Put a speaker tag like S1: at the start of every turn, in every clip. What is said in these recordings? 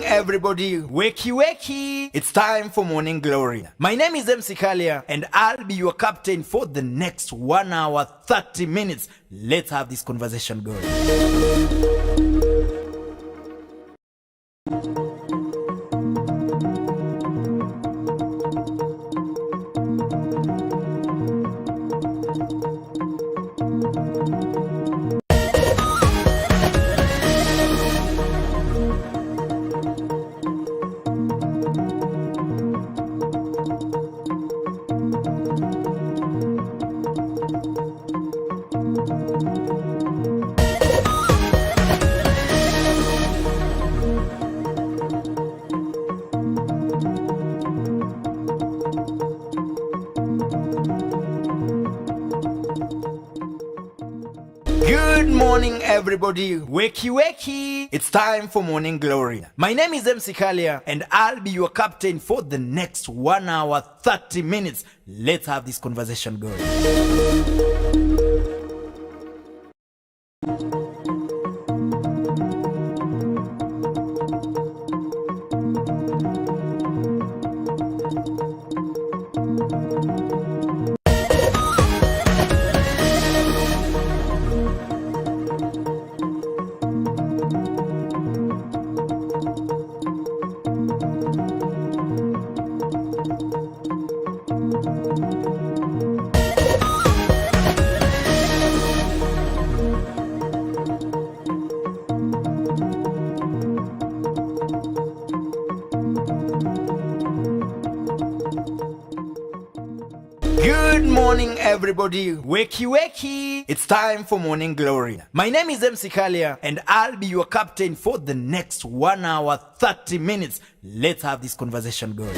S1: everybody. Wakey wakey. It's time for Morning Glory. My name is MC Keya and I'll be your captain for the next 1 hour 30 minutes. Let's have this conversation going. Good morning everybody. Wakey wakey. It's time for Morning Glory. My name is MC Keya and I'll be your captain for the next 1 hour 30 minutes. Let's have this conversation going. Good morning everybody. Wakey wakey. It's time for Morning Glory. My name is MC Keya and I'll be your captain for the next 1 hour 30 minutes. Let's have this conversation going.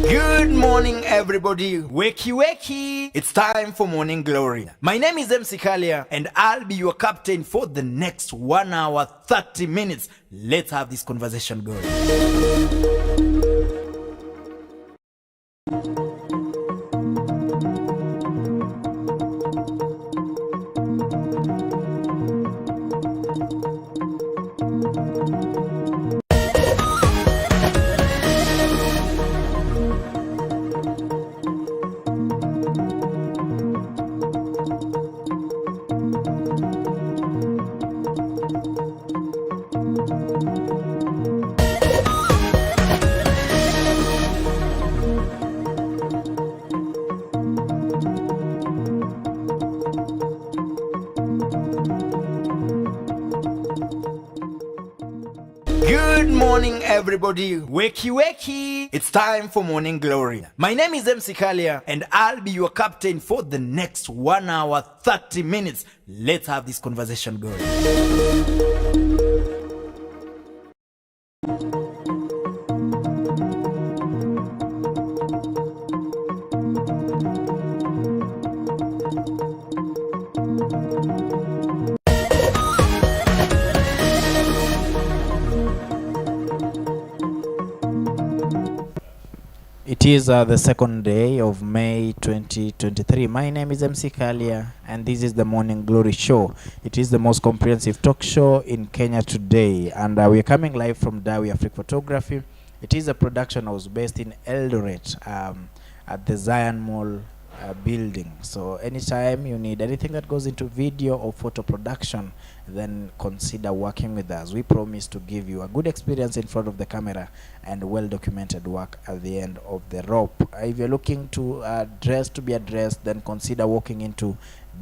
S1: Good morning everybody. Wakey wakey. It's time for Morning Glory. My name is MC Keya and I'll be your captain for the next 1 hour 30 minutes. Let's have this conversation going. Good morning everybody. Wakey wakey. It's time for Morning Glory. My name is MC Keya and I'll be your captain for the next 1 hour 30 minutes. Let's have this conversation going.
S2: It is the second day of May 2023. My name is MC Keya and this is the Morning Glory Show. It is the most comprehensive talk show in Kenya today, and we are coming live from Dawi Africa Photography. It is a production house based in Eldoret at the Zion Mall building. So anytime you need anything that goes into video or photo production, then consider working with us. We promise to give you a good experience in front of the camera and well documented work at the end of the rope. If you're looking to be addressed, then consider walking into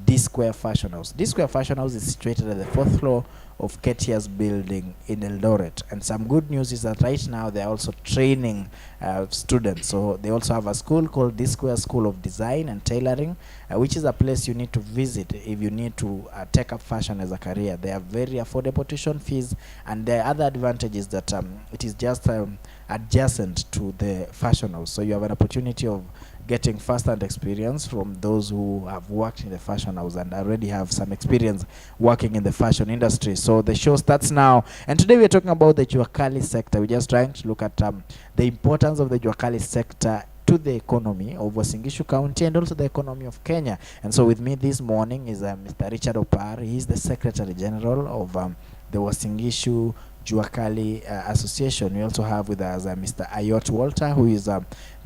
S2: D Square Fashion House. D Square Fashion House is situated at the fourth floor of Keya's building in Eldoret. And some good news is that right now they're also training students. So they also have a school called D Square School of Design and Tailoring, which is a place you need to visit if you need to take up fashion as a career. They have very affordable tuition fees, and the other advantage is that it is just adjacent to the fashion house. So you have an opportunity of getting first-hand experience from those who have worked in the fashion house and already have some experience working in the fashion industry. So the show starts now, and today we're talking about the Juacali sector. We're just trying to look at the importance of the Juacali sector to the economy of Uasin Gishu County and also the economy of Kenya. And so with me this morning is Mr. Richard Opar. He's the Secretary General of the Uasin Gishu Jua Kali Association. We also have with us Mr. Ayot Walter, who is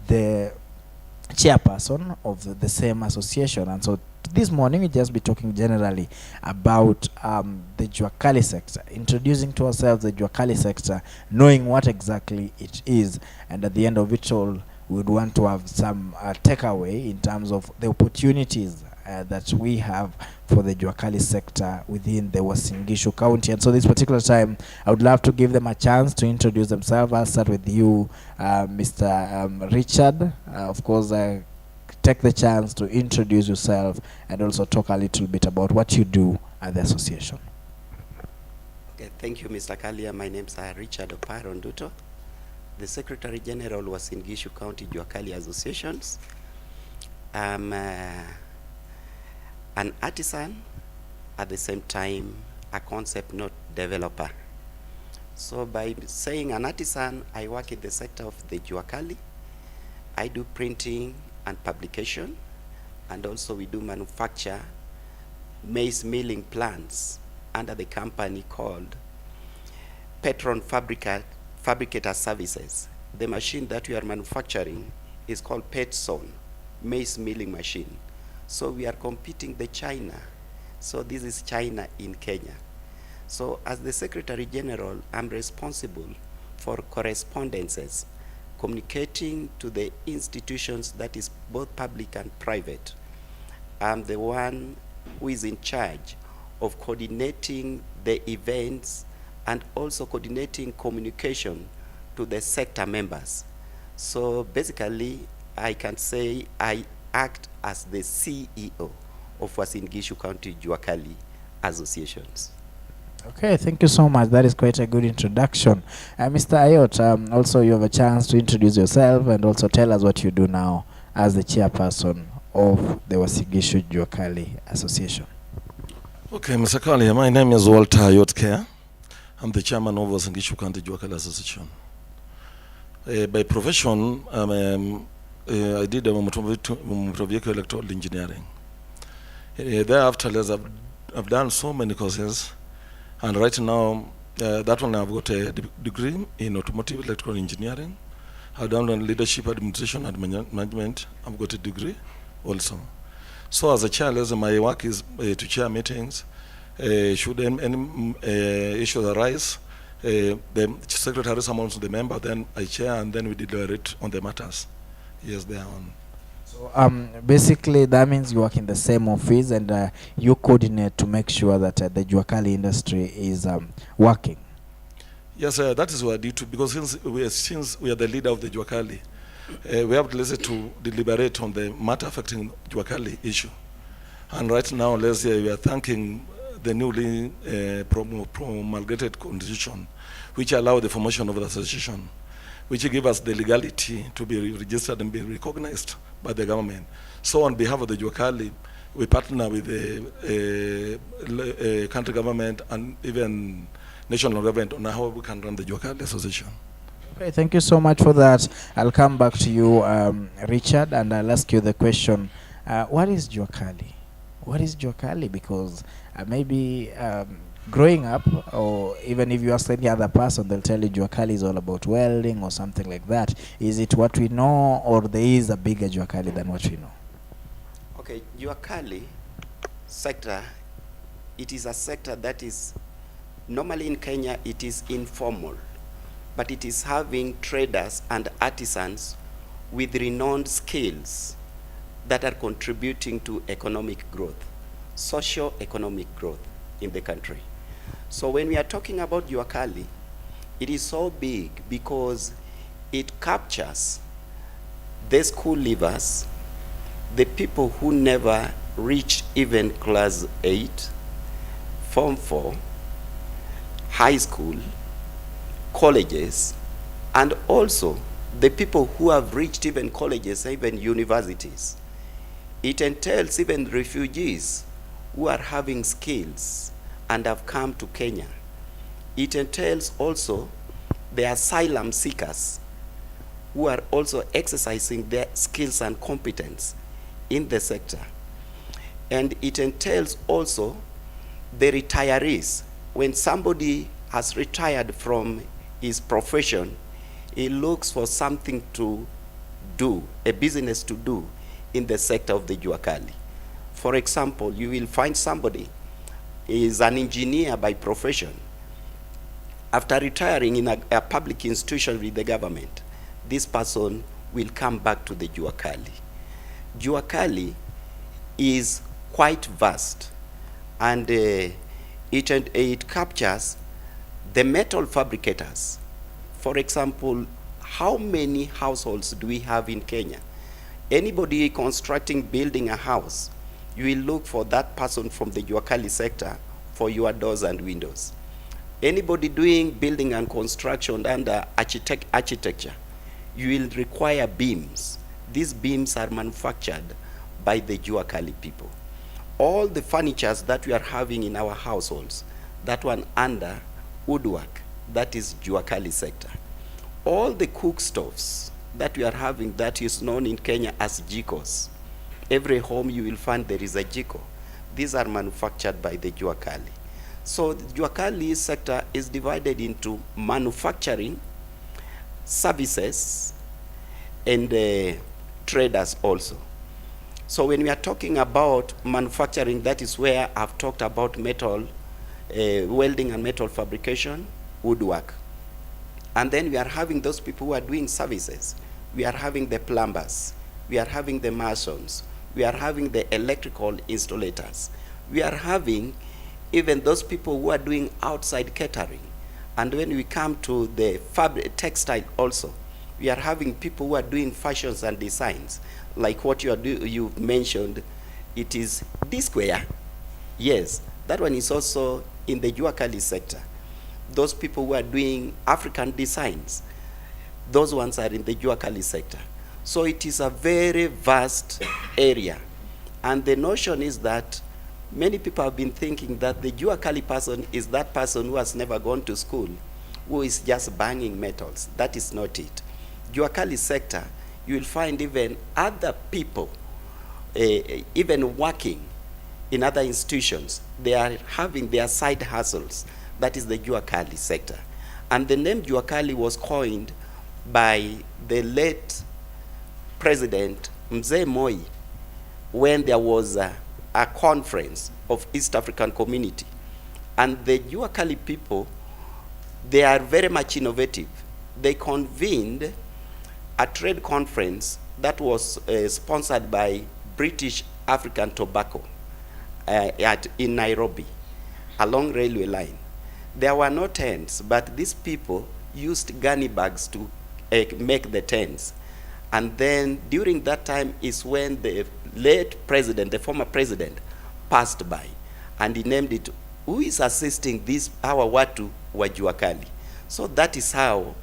S2: the chairperson of the same association. And so this morning we'll just be talking generally about the Juacali sector, introducing to ourselves the Juacali sector, knowing what exactly it is, and at the end of it all we would want to have some takeaway in terms of the opportunities that we have for the Juacali sector within the Uasin Gishu County. And so this particular time, I would love to give them a chance to introduce themselves. I'll start with you, Mr. Richard. Of course, take the chance to introduce yourself and also talk a little bit about what you do at the association.
S3: Okay, thank you, Mr. Kalia. My name is Richard Opar Onduto, the Secretary General Uasin Gishu County Juacali Associations. I'm an artisan, at the same time a concept note developer. So by saying an artisan, I work in the sector of the Juacali. I do printing and publication, and also we do manufacture maize milling plants under the company called Petron Fabricator Services. The machine that we are manufacturing is called Petson, maize milling machine. So we are competing the China. So this is China in Kenya. So as the Secretary General, I'm responsible for correspondences, communicating to the institutions that is both public and private. I'm the one who is in charge of coordinating the events and also coordinating communication to the sector members. So basically, I can say I act as the CEO of Uasin Gishu County Juacali Associations.
S2: Okay, thank you so much. That is quite a good introduction. Mr. Ayot, also you have a chance to introduce yourself and also tell us what you do now as the chairperson of the Uasin Gishu Juacali Association.
S4: Okay, Mr. Kali, my name is Walter Ayot Keya. I'm the chairman of Uasin Gishu County Juacali Association. By profession, I did motor vehicle electrical engineering. Thereafter, I've done so many courses, and right now, that one I've got a degree in automotive electrical engineering. I've done leadership, administration, and management. I've got a degree also. So as a chairperson, my work is to chair meetings. Should any issues arise, the secretary summons the member, then I chair, and then we deliberate on the matters. Yes, they are on.
S2: So basically that means you work in the same office and you coordinate to make sure that the Juacali industry is working.
S4: Yes, that is what I do too, because since we are the leader of the Juacali, we have to listen to deliberate on the matter affecting Juacali issue. And right now, let's say we are thanking the newly promulgated constitution, which allow the formation of the association, which give us the legality to be registered and be recognized by the government. So on behalf of the Juacali, we partner with the country government and even national government on how we can run the Juacali Association.
S2: Okay, thank you so much for that. I'll come back to you, Richard, and I'll ask you the question. What is Juacali? What is Juacali? Because maybe growing up, or even if you ask any other person, they'll tell you Juacali is all about welding or something like that. Is it what we know, or there is a bigger Juacali than what we know?
S3: Okay, Juacali sector, it is a sector that is, normally in Kenya, it is informal, but it is having traders and artisans with renowned skills that are contributing to economic growth. socio-economic growth in the country. So when we are talking about Jua Kali, it is so big because it captures the school leavers, the people who never reached even class 8, Form 4, high school, colleges, and also the people who have reached even colleges, even universities. It entails even refugees who are having skills and have come to Kenya. It entails also the asylum seekers who are also exercising their skills and competence in the sector. And it entails also the retirees. When somebody has retired from his profession, he looks for something to do, a business to do in the sector of the Jua Kali. For example, you will find somebody is an engineer by profession. After retiring in a public institution with the government, this person will come back to the Jua Kali. Jua Kali is quite vast, and it captures the metal fabricators. For example, how many households do we have in Kenya? Anybody constructing, building a house, you will look for that person from the Jua Kali sector for your doors and windows. Anybody doing building and construction under architecture, you will require beams. These beams are manufactured by the Jua Kali people. All the furnitures that we are having in our households, that one under woodwork, that is Jua Kali sector. All the cook stoves that we are having, that is known in Kenya as jikos. Every home you will find there is a jiko. These are manufactured by the Jua Kali. So the Jua Kali sector is divided into manufacturing, services, and traders also. So when we are talking about manufacturing, that is where I've talked about metal, welding and metal fabrication, woodwork. And then we are having those people who are doing services. We are having the plumbers, we are having the masons, we are having the electrical installators, we are having even those people who are doing outside catering. And when we come to the fabric, textile also, we are having people who are doing fashions and designs, like what you mentioned. It is D-Square. Yes, that one is also in the Jua Kali sector. Those people who are doing African designs, those ones are in the Jua Kali sector. So it is a very vast area. And the notion is that many people have been thinking that the Jua Kali person is that person who has never gone to school, who is just banging metals. That is not it. Jua Kali sector, you will find even other people, even working in other institutions. They are having their side hustles. That is the Jua Kali sector. And the name Jua Kali was coined by the late President Mzee Moi when there was a conference of East African community. And the Jua Kali people, they are very much innovative. They convened a trade conference that was sponsored by British African Tobacco in Nairobi, along railway line. There were no tents, but these people used gunny bags to make the tents. And then during that time is when the late president, the former president, passed by, and he named it, who is assisting this, our watu wa Jua Kali. So that is how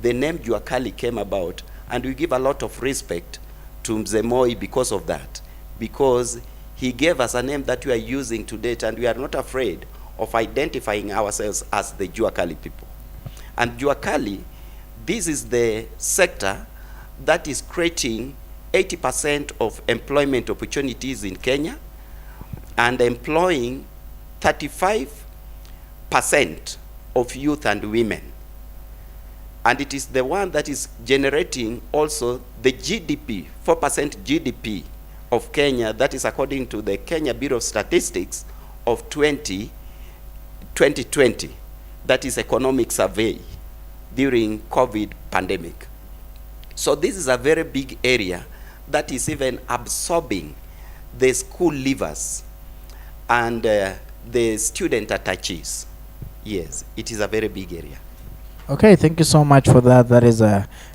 S3: the name Jua Kali came about, and we give a lot of respect to Mzee Moi because of that, because he gave us a name that we are using to date, and we are not afraid of identifying ourselves as the Jua Kali people. And Jua Kali, this is the sector that is creating 80% of employment opportunities in Kenya and employing 35% of youth and women. And it is the one that is generating also the GDP, 4% GDP of Kenya, that is according to the Kenya Bureau of Statistics of 2020, that is economic survey during COVID pandemic. So this is a very big area that is even absorbing the school leavers and the student attaches. Yes, it is a very big area.
S2: Okay, thank you so much for that. That is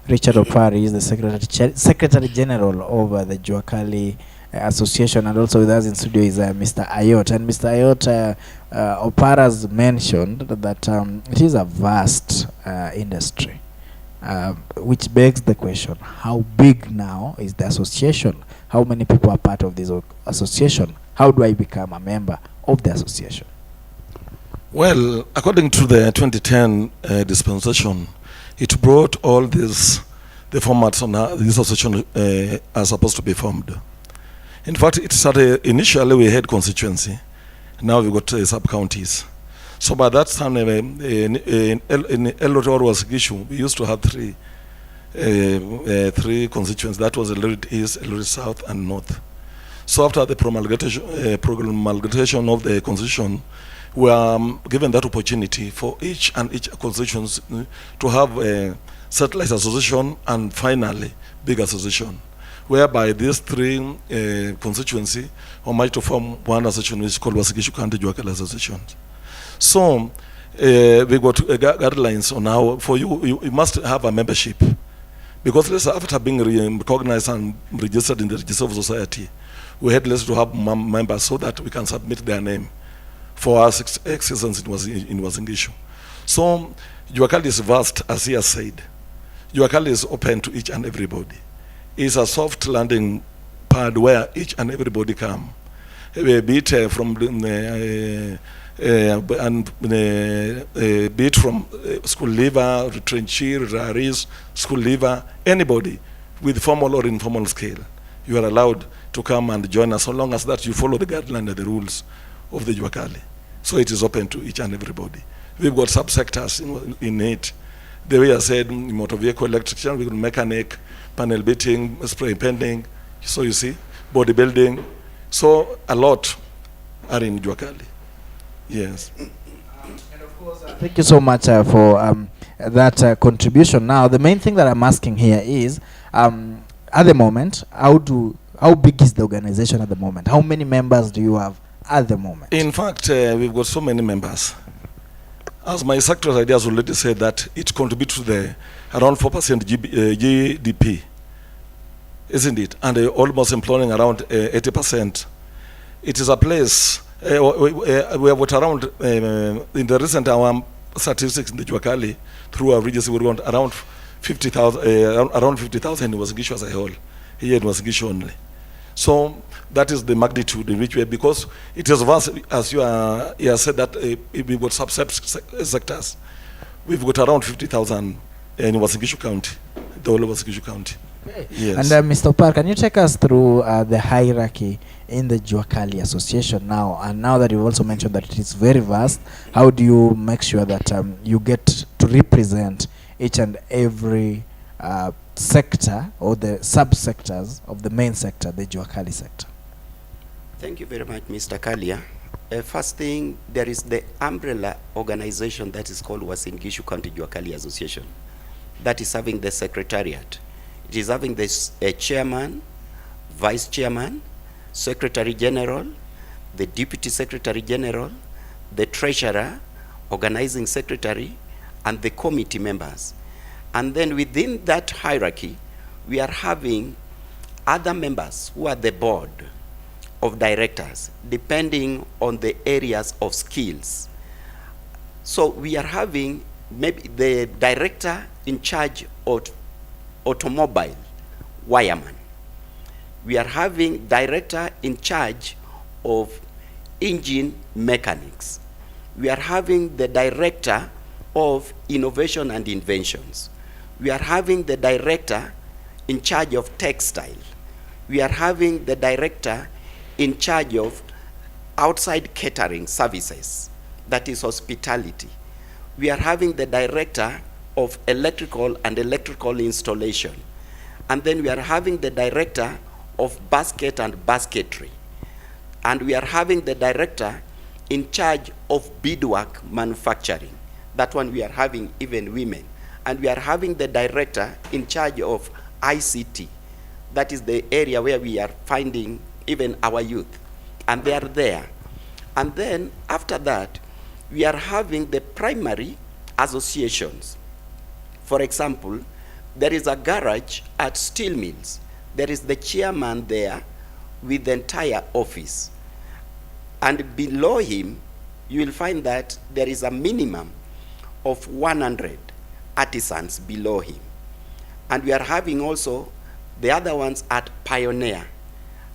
S2: Richard Opar. He is the Secretary General of the Jua Kali Association, and also with us in studio is Mr. Ayot. And Mr. Ayot, Opar has mentioned that it is a vast industry, which begs the question: how big now is the association? How many people are part of this association? How do I become a member of the association?
S4: Well, according to the 2010 dispensation, it brought all these the formats on how this association are supposed to be formed. In fact, it started initially we had constituency, now we got sub-counties. So by that time, in Eldoret was Gishu, we used to have three constituencies. That was Eldoret East, Eldoret South, and North. So after the promulgation of the constitution, we are given that opportunity for each constituency to have a satellite association and finally big association, whereby these three constituency are made to form one association which is called Gishu County Juacali Association. So we got guidelines on how for you must have a membership, because after being recognized and registered in the Register of Society, we had less to have members so that we can submit their name for our existence in Uasin Gishu. So Juacali is vast, as he has said. Juacali is open to each and everybody. It's a soft landing pad where each and everybody come, be it from be it from school leaver, retrenchee, retirees, school leaver, anybody with formal or informal scale. You are allowed to come and join us, so long as that you follow the guidelines and the rules of the Juacali. So it is open to each and everybody. We've got subsectors in it. The way I said, motor vehicle electrician, we've got mechanic, panel beating, spray painting, so you see, bodybuilding. So a lot are in Juacali. Yes.
S2: And of course, thank you so much for that contribution. Now, the main thing that I'm asking here is, at the moment, how big is the organization at the moment? How many members do you have at the moment?
S4: In fact, we've got so many members. As my secretary has already said, that it contributes to the around 4% GDP, isn't it? And almost employing around 80%. It is a place we have got around in the recent statistics in the Juacali through our register, we want around 50,000 around 50,000 in Uasin Gishu as a whole. Here in Uasin Gishu only. So that is the magnitude in which we are, because it is vast, as you said that we've got sectors. We've got around 50,000 in Uasin Gishu County, the whole of Uasin Gishu County.
S2: Okay.
S4: Yes.
S2: And Mr. Opar, can you take us through the hierarchy in the Jua Kali Association now? And now that you've also mentioned that it is very vast, how do you make sure that you get to represent each and every sector or the subsectors of the main sector, the Jua Kali sector?
S3: Thank you very much, Mr. Kalia. First thing, there is the umbrella organization that is called Uasin Gishu County Juacali Association. That is having the secretariat. It is having this chairman, vice chairman, secretary general, the deputy secretary general, the treasurer, organizing secretary, and the committee members. And then within that hierarchy, we are having other members who are the board of directors, depending on the areas of skills. So we are having maybe the director in charge of automobile, wireman. We are having director in charge of engine mechanics. We are having the director of innovation and inventions. We are having the director in charge of textile. We are having the director in charge of outside catering services, that is hospitality. We are having the director of electrical and electrical installation. And then we are having the director of basket and basketry. And we are having the director in charge of beadwork manufacturing. That one we are having even women. And we are having the director in charge of ICT. That is the area where we are finding even our youth. And they are there. And then after that, we are having the primary associations. For example, there is a garage at steel mills. There is the chairman there with the entire office. And below him, you will find that there is a minimum of 100 artisans below him. And we are having also the other ones at Pioneer,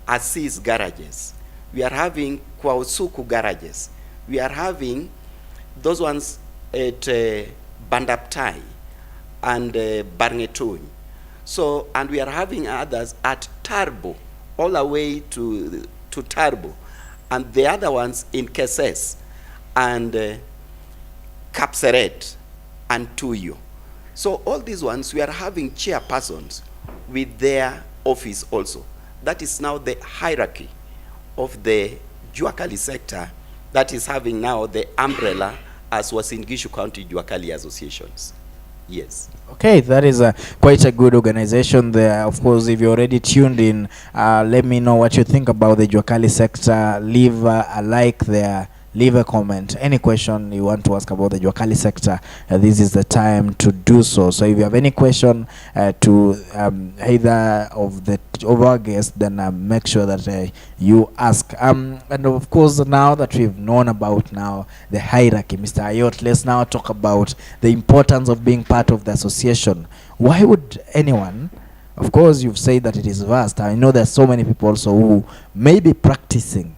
S3: Assis garages. We are having Kwausuku garages. We are having those ones at Bandaptai and Barngetuni. So, and we are having others at Tarbo, all the way to Tarbo, and the other ones in Keses and Kapseret and Tuyo. So all these ones, we are having chairpersons with their office also. That is now the hierarchy of the Juacali sector that is having now the umbrella as was in Gishu County Juacali associations. Yes.
S2: Okay, that is quite a good organization there. Of course, if you're already tuned in, let me know what you think about the Juacali sector. Leave a like there. Leave a comment. Any question you want to ask about the Juacali sector, this is the time to do so. So if you have any question to either of our guests, then make sure that you ask. And of course, now that we've known about now the hierarchy, Mr. Ayot, let's now talk about the importance of being part of the association. Why would anyone, of course, you've said that it is vast. I know there's so many people also who may be practicing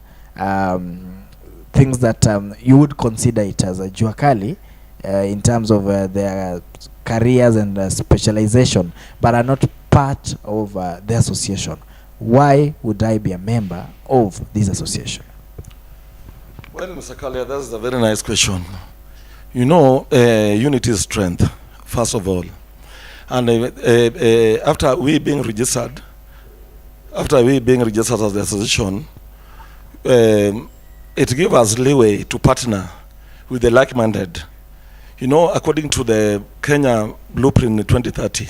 S2: things that you would consider it as a Juacali in terms of their careers and specialization, but are not part of the association. Why would I be a member of this association?
S4: Well, Mr. Kalia, that's a very nice question. You know, unity is strength, first of all. And after we being registered as the association, it gives us leeway to partner with the like-minded. You know, according to the Kenya blueprint in 2030,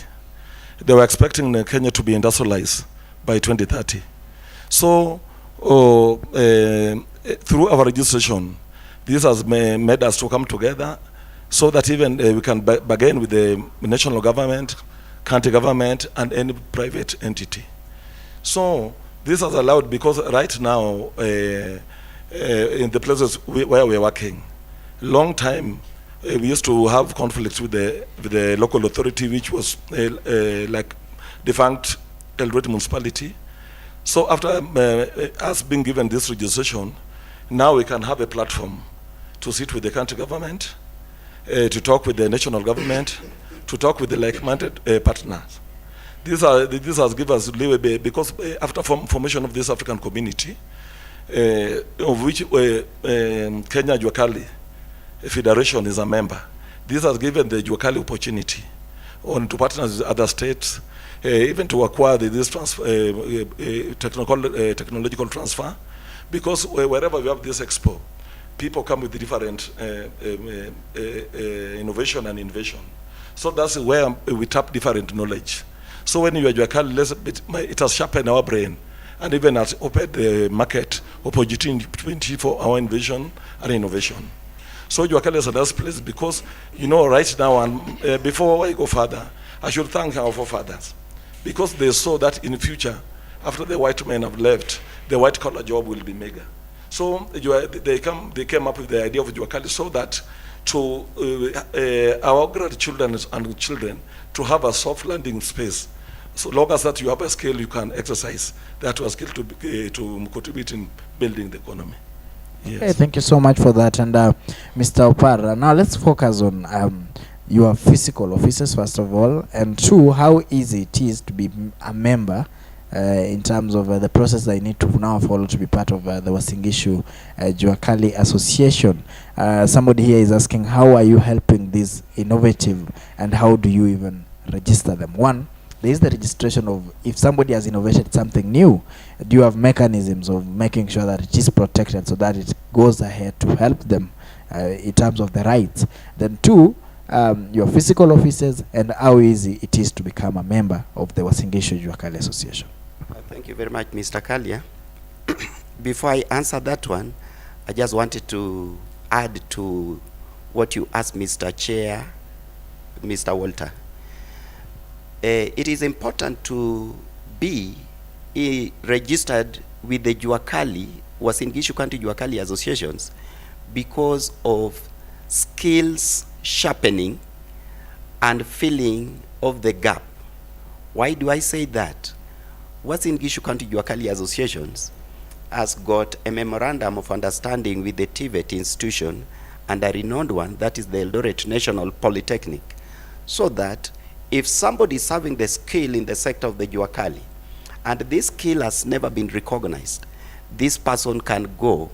S4: they were expecting Kenya to be industrialized by 2030. So, through our registration, this has made us to come together so that even we can bargain with the national government, county government, and any private entity. So, this has allowed, because right now, in the places where we're working, long time we used to have conflicts with the local authority, which was like defunct Eldoret municipality. So after us being given this registration, now we can have a platform to sit with the country government, to talk with the national government, to talk with the like-minded partners. This has given us leeway because after formation of this African community, of which Kenya Juacali Federation is a member. This has given the Juacali opportunity to partner with other states, even to acquire this technological transfer, because wherever we have this expo, people come with different innovation and invention. So that's where we tap different knowledge. So when you are Juacali, it has sharpened our brain, and even has opened the market opportunity for our invention and innovation. So Juacali is a nice place because, you know, right now, and before I go further, I should thank our forefathers, because they saw that in the future, after the white men have left, the white collar job will be mega. So they came up with the idea of Juacali so that to our grandchildren and children to have a soft landing space. So long as that you have a skill, you can exercise that was skill to contribute in building the economy. Yes. Okay,
S2: thank you so much for that. And Mr. Opar, now let's focus on your physical offices first of all, and two, how easy it is to be a member in terms of the process that you need to now follow to be part of the Uasin Gishu Juacali Association. Somebody here is asking, how are you helping this innovative, and how do you even register them? One, there is the registration of, if somebody has innovated something new, do you have mechanisms of making sure that it is protected so that it goes ahead to help them in terms of the rights? Then two, your physical offices, and how easy it is to become a member of the Uasin Gishu Juacali Association.
S3: Thank you very much, Mr. Kalia. Before I answer that one, I just wanted to add to what you asked Mr. Chair, Mr. Walter. It is important to be registered with the Jua Kali, Uasin Gishu County Juacali associations, because of skills sharpening and filling of the gap. Why do I say that? Uasin Gishu County Juacali associations has got a memorandum of understanding with the TVET institution and a renowned one, that is the Eldoret National Polytechnic, so that if somebody is having the skill in the sector of the Juacali, and this skill has never been recognized, this person can go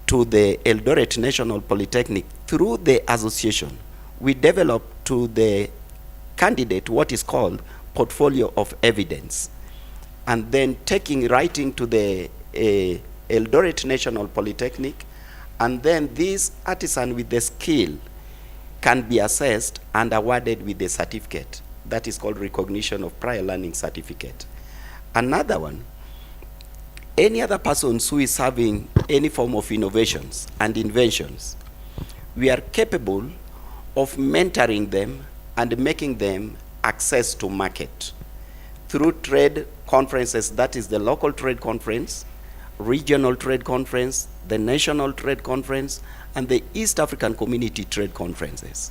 S3: to the Eldoret National Polytechnic through the association. We develop to the candidate what is called portfolio of evidence, and then writing to the Eldoret National Polytechnic, and then this artisan with the skill can be assessed and awarded with a certificate. That is called recognition of prior learning certificate. Another one, any other persons who is having any form of innovations and inventions, we are capable of mentoring them and making them access to market through trade conferences, that is the local trade conference, regional trade conference, the national trade conference, and the East African Community trade conferences.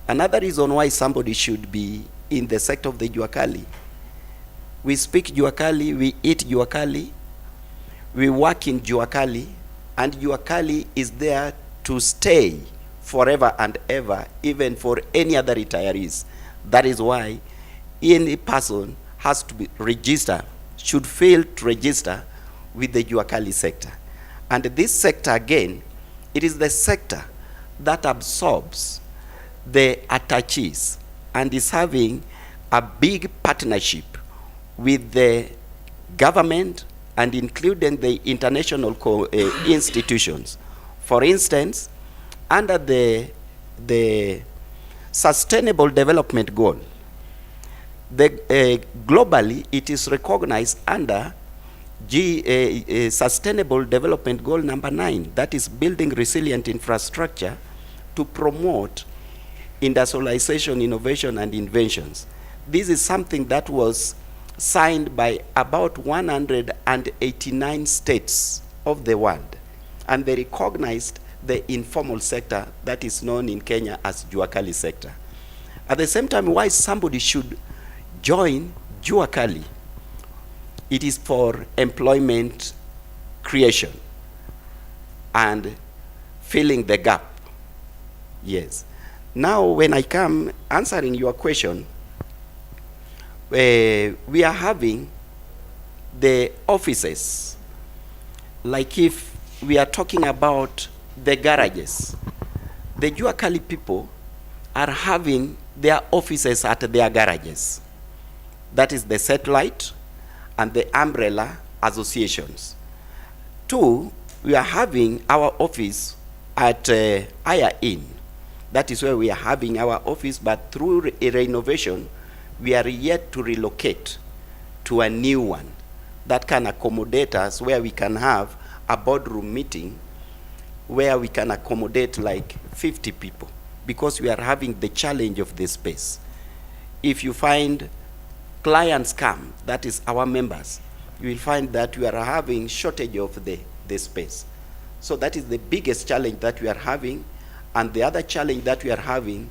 S3: Another reason why somebody should be in the sector of the Juacali, we speak Juacali, we eat Juacali, we work in Juacali, and Juacali is there to stay forever and ever, even for any other retirees. That is why any person has to be registered, should fail to register with the Juacali sector. And this sector, again, it is the sector that absorbs the attaches and is having a big partnership with the government and including the international institutions. For instance, under the Sustainable Development Goal, globally it is recognized under Sustainable Development Goal number 9, that is building resilient infrastructure to promote industrialization, innovation, and inventions. This is something that was signed by about 189 states of the world, and they recognized the informal sector that is known in Kenya as Juacali sector. At the same time, why somebody should join Juacali? It is for employment creation and filling the gap. Yes. Now, when I come answering your question, we are having the offices. Like if we are talking about the garages, the Juacali people are having their offices at their garages. That is the satellite and the umbrella associations. 2, we are having our office at Aya Inn. That is where we are having our office, but through renovation, we are yet to relocate to a new one that can accommodate us, where we can have a boardroom meeting where we can accommodate like 50 people, because we are having the challenge of the space. If you find clients come, that is our members, you will find that we are having shortage of the space. So that is the biggest challenge that we are having. And the other challenge that we are having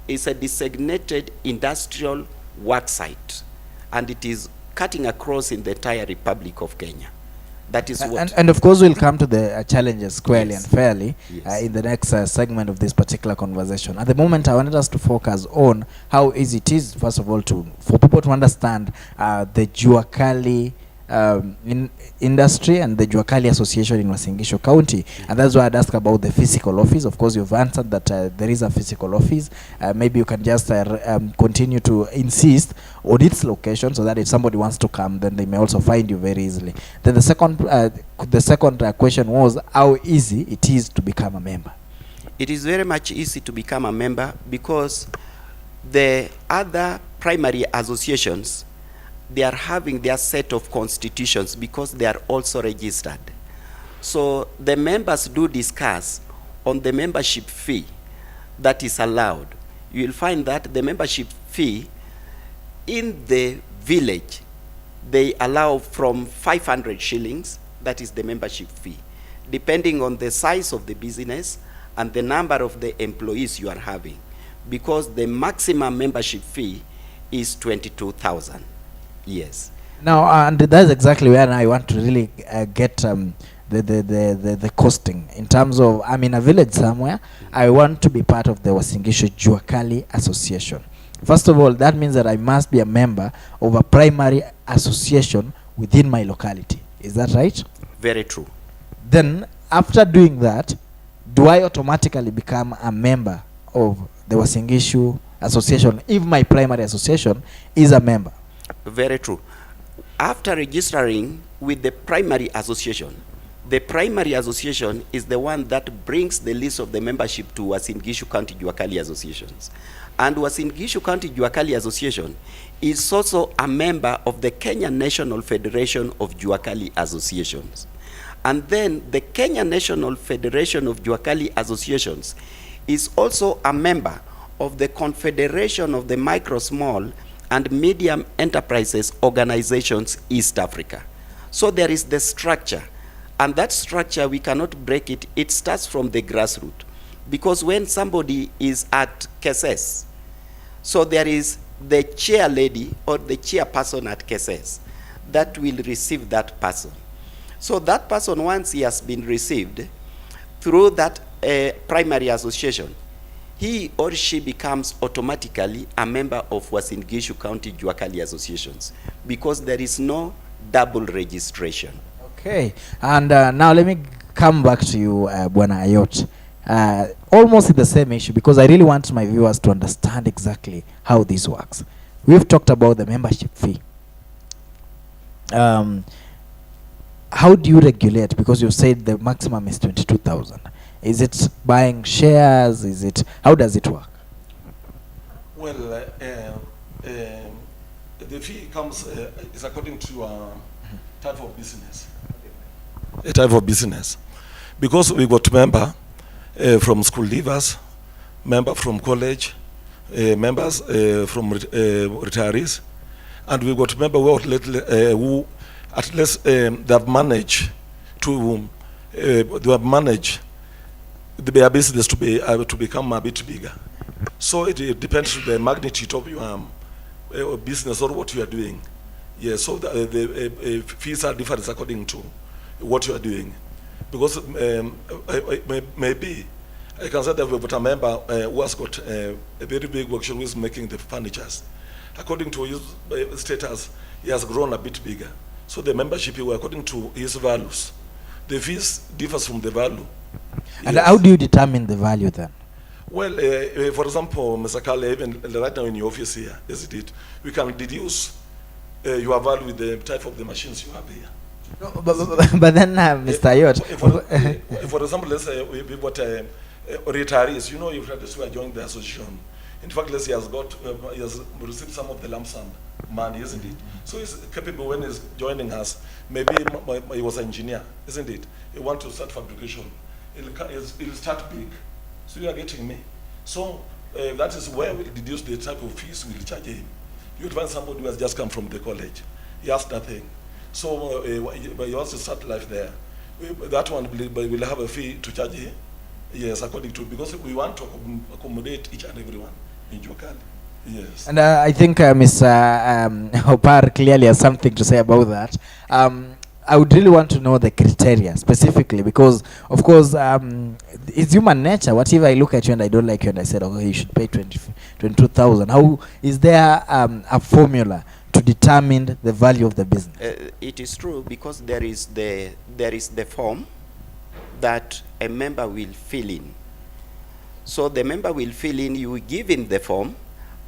S3: is a designated industrial work site, and it is cutting across in the entire Republic of Kenya. That is what.
S2: And of course, we'll come to the challenges squarely
S3: Yes.
S2: and fairly
S3: Yes.
S2: in the next segment of this particular conversation. At the moment, I wanted us to focus on how easy it is, first of all, for people to understand the Juacali industry and the Juacali Association in Uasin Gishu County. And that's why I'd ask about the physical office. Of course, you've answered that there is a physical office. Maybe you can just continue to insist on its location, so that if somebody wants to come, then they may also find you very easily. Then the second question was how easy it is to become a member.
S3: It is very much easy to become a member, because the other primary associations, they are having their set of constitutions, because they are also registered. So the members do discuss on the membership fee that is allowed. You will find that the membership fee in the village, they allow from 500 shillings, that is the membership fee, depending on the size of the business and the number of the employees you are having, because the maximum membership fee is 22,000. Yes.
S2: Now, and that's exactly where I want to really get the costing in terms of, I'm in a village somewhere, I want to be part of the Uasin Gishu Jua Kali association. First of all, that means that I must be a member of a primary association within my locality. Is that right?
S3: Very true.
S2: Then, after doing that, do I automatically become a member of the Uasin Gishu association if my primary association is a member?
S3: Very true. After registering with the primary association, the primary association is the one that brings the list of the membership to Uasin Gishu County Juacali associations. And Uasin Gishu County Juacali Association is also a member of the Kenya National Federation of Juacali Associations. And then the Kenya National Federation of Juacali Associations is also a member of the Confederation of the Micro, Small, and Medium Enterprises Organizations East Africa. So there is the structure, and that structure, we cannot break it. It starts from the grassroots. Because when somebody is at KSS, so there is the chair lady or the chairperson at KSS that will receive that person. So that person, once he has been received through that primary association, he or she becomes automatically a member of Uasin Gishu County Juacali associations, because there is no double registration.
S2: Okay, and now let me come back to you, Bwana Ayot. Almost in the same issue, because I really want my viewers to understand exactly how this works. We've talked about the membership fee. How do you regulate? Because you said the maximum is 22,000. Is it buying shares? Is it, how does it work?
S4: Well, the fee comes is according to type of business. A type of business, because we got member from school leavers, member from college, members from retirees, and we got member who at least they have managed to their business to become a bit bigger. So it depends on the magnitude of your business or what you are doing. Yeah, so the fees are different according to what you are doing. Because maybe I can say that we've got a member who has got a very big workshop who is making the furnitures. According to his status, he has grown a bit bigger. So the membership, according to his values, the fees differs from the value.
S2: And
S4: yes.
S2: how do you determine the value then?
S3: Well, for example, Mr. Kali, even right now in your office here, as it did, we can deduce your value with the type of the machines you have here.
S2: No, but then, Mr. Ayot,
S3: For example, let's say we've got retirees. You know, you've had this who are joining the association. In fact, let's say he has received some of the lump sum money, isn't it? So he's capable when he's joining us. Maybe he was an engineer, isn't it? He wants to start fabrication. He'll start big. So you are getting me. So that is where we deduce the type of fees we'll charge him. You would find somebody who has just come from the college. He has nothing. So he wants to start life there. That one will have a fee to charge him. Yes, according to, because we want to accommodate each and everyone in Juacali. Yes.
S2: And I think Mr. Opar clearly has something to say about that. I would really want to know the criteria specifically, because of course it's human nature. What if I look at you and I don't like you and I said, okay, you should pay 22,000? How is there a formula to determine the value of the business?
S3: It is true, because there is the form that a member will fill in. So the member will fill in, you give him the form,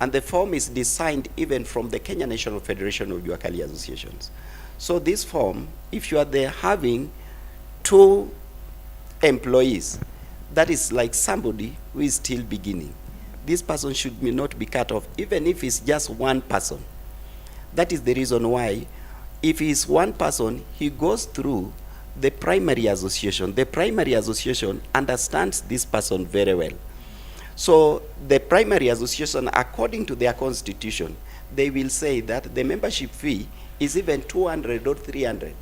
S3: and the form is designed even from the Kenya National Federation of Juacali Associations. So this form, if you are there having 2 employees, that is like somebody who is still beginning. This person should not be cut off, even if it's just 1 person. That is the reason why, if it's 1 person, he goes through the primary association. The primary association understands this person very well. So the primary association, according to their constitution, they will say that the membership fee is even 200 or 300.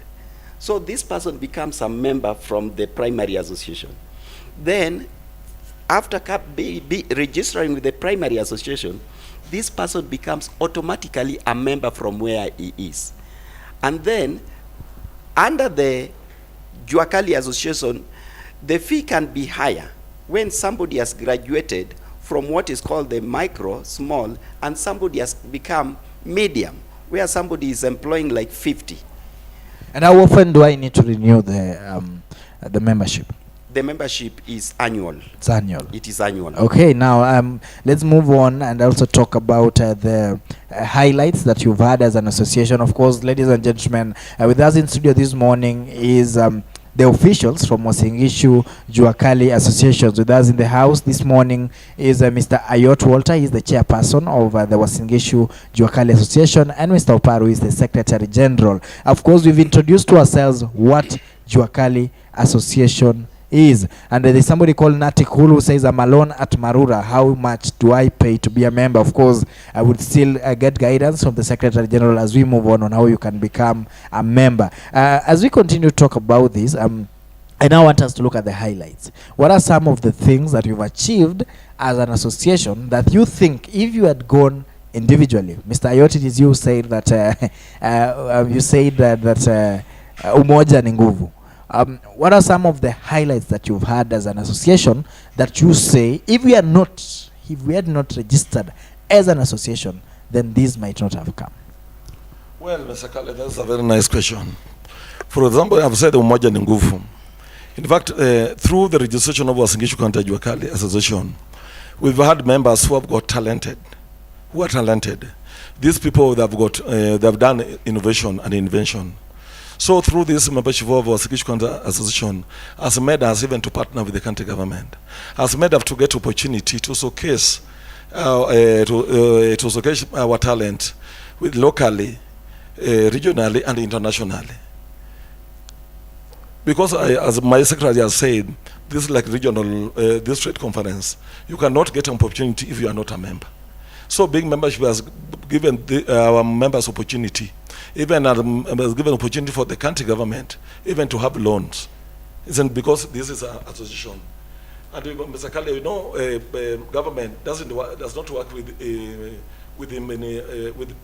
S3: So this person becomes a member from the primary association. Then, after registering with the primary association, this person becomes automatically a member from where he is. And then, under the Juacali association, the fee can be higher when somebody has graduated from what is called the micro, small, and somebody has become medium, where somebody is employing like 50.
S2: And how often do I need to renew the membership?
S3: The membership is annual.
S2: It's annual.
S3: It is annual.
S2: Okay, now let's move on and also talk about the highlights that you've had as an association. Of course, ladies and gentlemen, with us in studio this morning is the officials from Uasin Gishu Jua Kali associations. With us in the house this morning is Mr. Ayot Walter. He's the chairperson of the Uasin Gishu Jua Kali association, and Mr. Opar, who is the secretary general. Of course, we've introduced to ourselves what Jua Kali association is, and there's somebody called Natikul who says, I'm alone at Marura, how much do I pay to be a member? Of course, I would still get guidance from the Secretary General as we move on how you can become a member. As we continue to talk about this, I now want us to look at the highlights. What are some of the things that you've achieved as an association that you think if you had gone individually? Mr. Ayot, it is you said that umoja ni nguvu. What are some of the highlights that you've had as an association that you say, if we had not registered as an association, then this might not have come?
S4: Well, Mr. Kale, that's a very nice question. For example, I've said umoja ni nguvu. In fact, through the registration of Uasin Gishu County Juacali Association, we've had members who have got talented, who are talented. These people that have got, they've done innovation and invention. So through this membership of our Gishu County Association has made us even to partner with the country government, has made us to get opportunity to showcase our talent with locally, regionally, and internationally. Because as my secretary has said, this is like regional district conference. You cannot get an opportunity if you are not a member. So being membership has given our members opportunity. Even has given opportunity for the country government even to have loans. Isn't because this is an association. And Mr. Kale, you know, government does not work with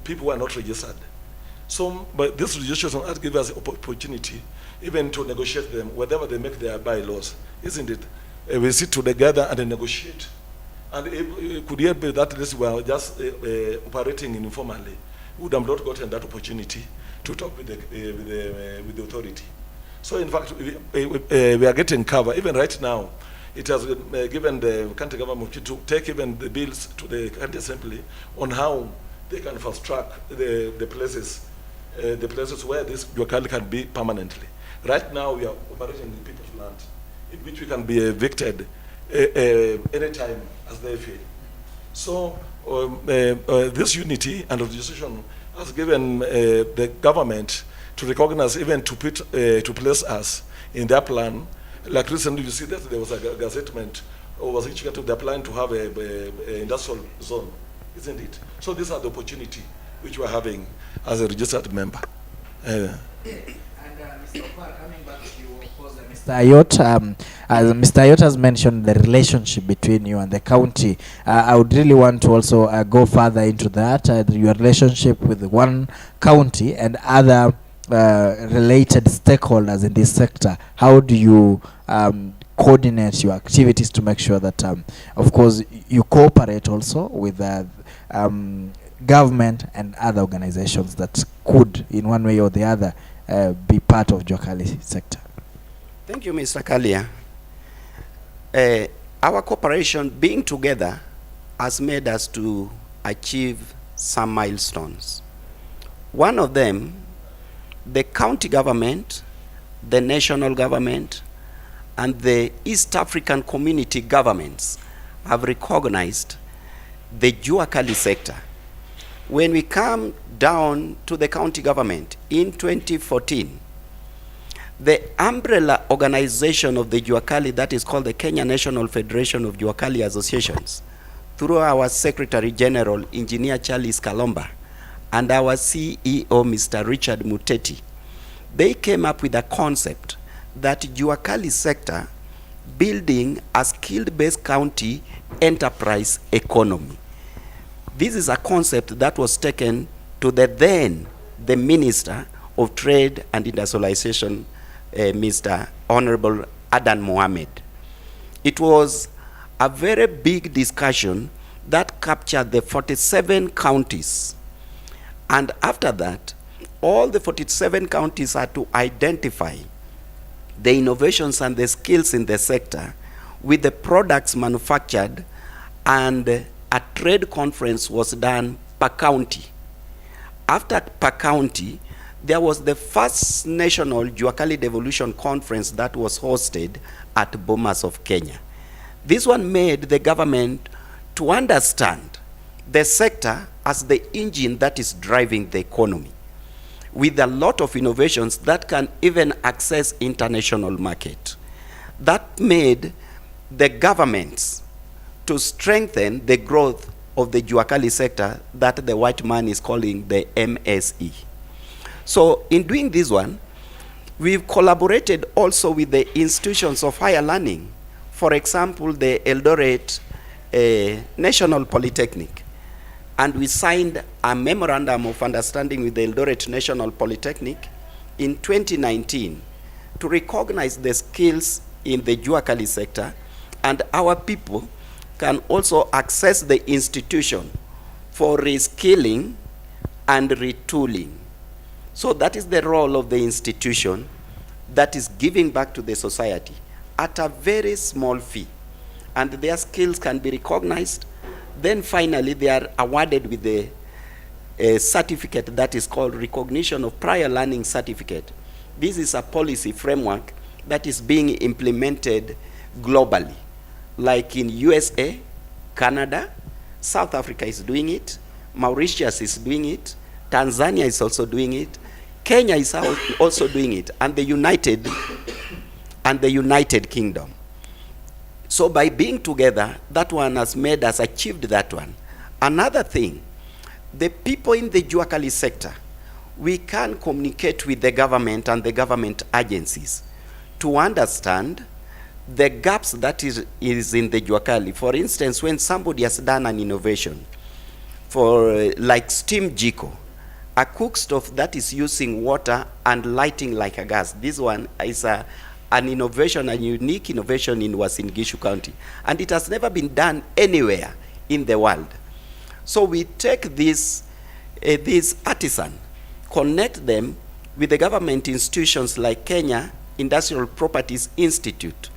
S4: people who are not registered. So, but this registration has given us opportunity even to negotiate them whenever they make their bylaws, isn't it? We sit together and negotiate. And if could it be that this were just operating informally, we would have not gotten that opportunity to talk with the authority. So in fact, we are getting cover. Even right now, it has given the country government to take even the bills to the country assembly on how they can fast track the places where this Juacali can be permanently. Right now, we are operating in people's land, in which we can be evicted anytime as they feel. So this unity and registration has given the government to recognize, even to place us in their plan. Like recently, you see that there was a gazettement over which they're planning to have a industrial zone, isn't it? So these are the opportunity which we're having as a registered member.
S2: Mr. Opar, coming back to you, of course, Mr. Ayot, as Mr. Ayot has mentioned the relationship between you and the county, I would really want to also go further into that, your relationship with one county and other related stakeholders in this sector. How do you coordinate your activities to make sure that, of course, you cooperate also with government and other organizations that could, in one way or the other, be part of Juacali sector?
S3: Thank you, Mr. Kalia. Our cooperation, being together, has made us to achieve some milestones. One of them, the county government, the national government, and the East African community governments have recognized the Juacali sector. When we come down to the county government in 2014, The umbrella organization of the Juacali, that is called the Kenya National Federation of Juacali Associations, through our Secretary General, Engineer Charles Kalomba, and our CEO, Mr. Richard Muteti, they came up with a concept that Juacali sector building a skilled-based county enterprise economy. This is a concept that was taken to the Minister of Trade and Industrialization, Mr. Honorable Adan Mohamed. It was a very big discussion that captured the 47 counties. And after that, all the 47 counties had to identify the innovations and the skills in the sector with the products manufactured, and a trade conference was done per county. After per county, there was the first national Juacali Devolution Conference that was hosted at Bomas of Kenya. This one made the government to understand the sector as the engine that is driving the economy, with a lot of innovations that can even access international market. That made the governments to strengthen the growth of the Juacali sector that the white man is calling the MSE. So in doing this one, we've collaborated also with the institutions of higher learning. For example, the Eldoret National Polytechnic. And we signed a memorandum of understanding with the Eldoret National Polytechnic in 2019 to recognize the skills in the Juacali sector, and our people can also access the institution for reskilling and retooling. So that is the role of the institution that is giving back to the society at a very small fee. And their skills can be recognized. Then finally, they are awarded with a certificate that is called Recognition of Prior Learning Certificate. This is a policy framework that is being implemented globally. Like in USA, Canada, South Africa is doing it, Mauritius is doing it, Tanzania is also doing it, Kenya is also doing it, and the United Kingdom. So by being together, that one has made us achieved that one. Another thing, the people in the Juacali sector, we can communicate with the government and the government agencies to understand the gaps that is in the Juacali. For instance, when somebody has done an innovation, for like steam jiko, a cook stove that is using water and lighting like a gas. This one is an innovation, a unique innovation in Uasin Gishu County. And it has never been done anywhere in the world. So we take this artisan, connect them with the government institutions like Kenya Industrial Properties Institute.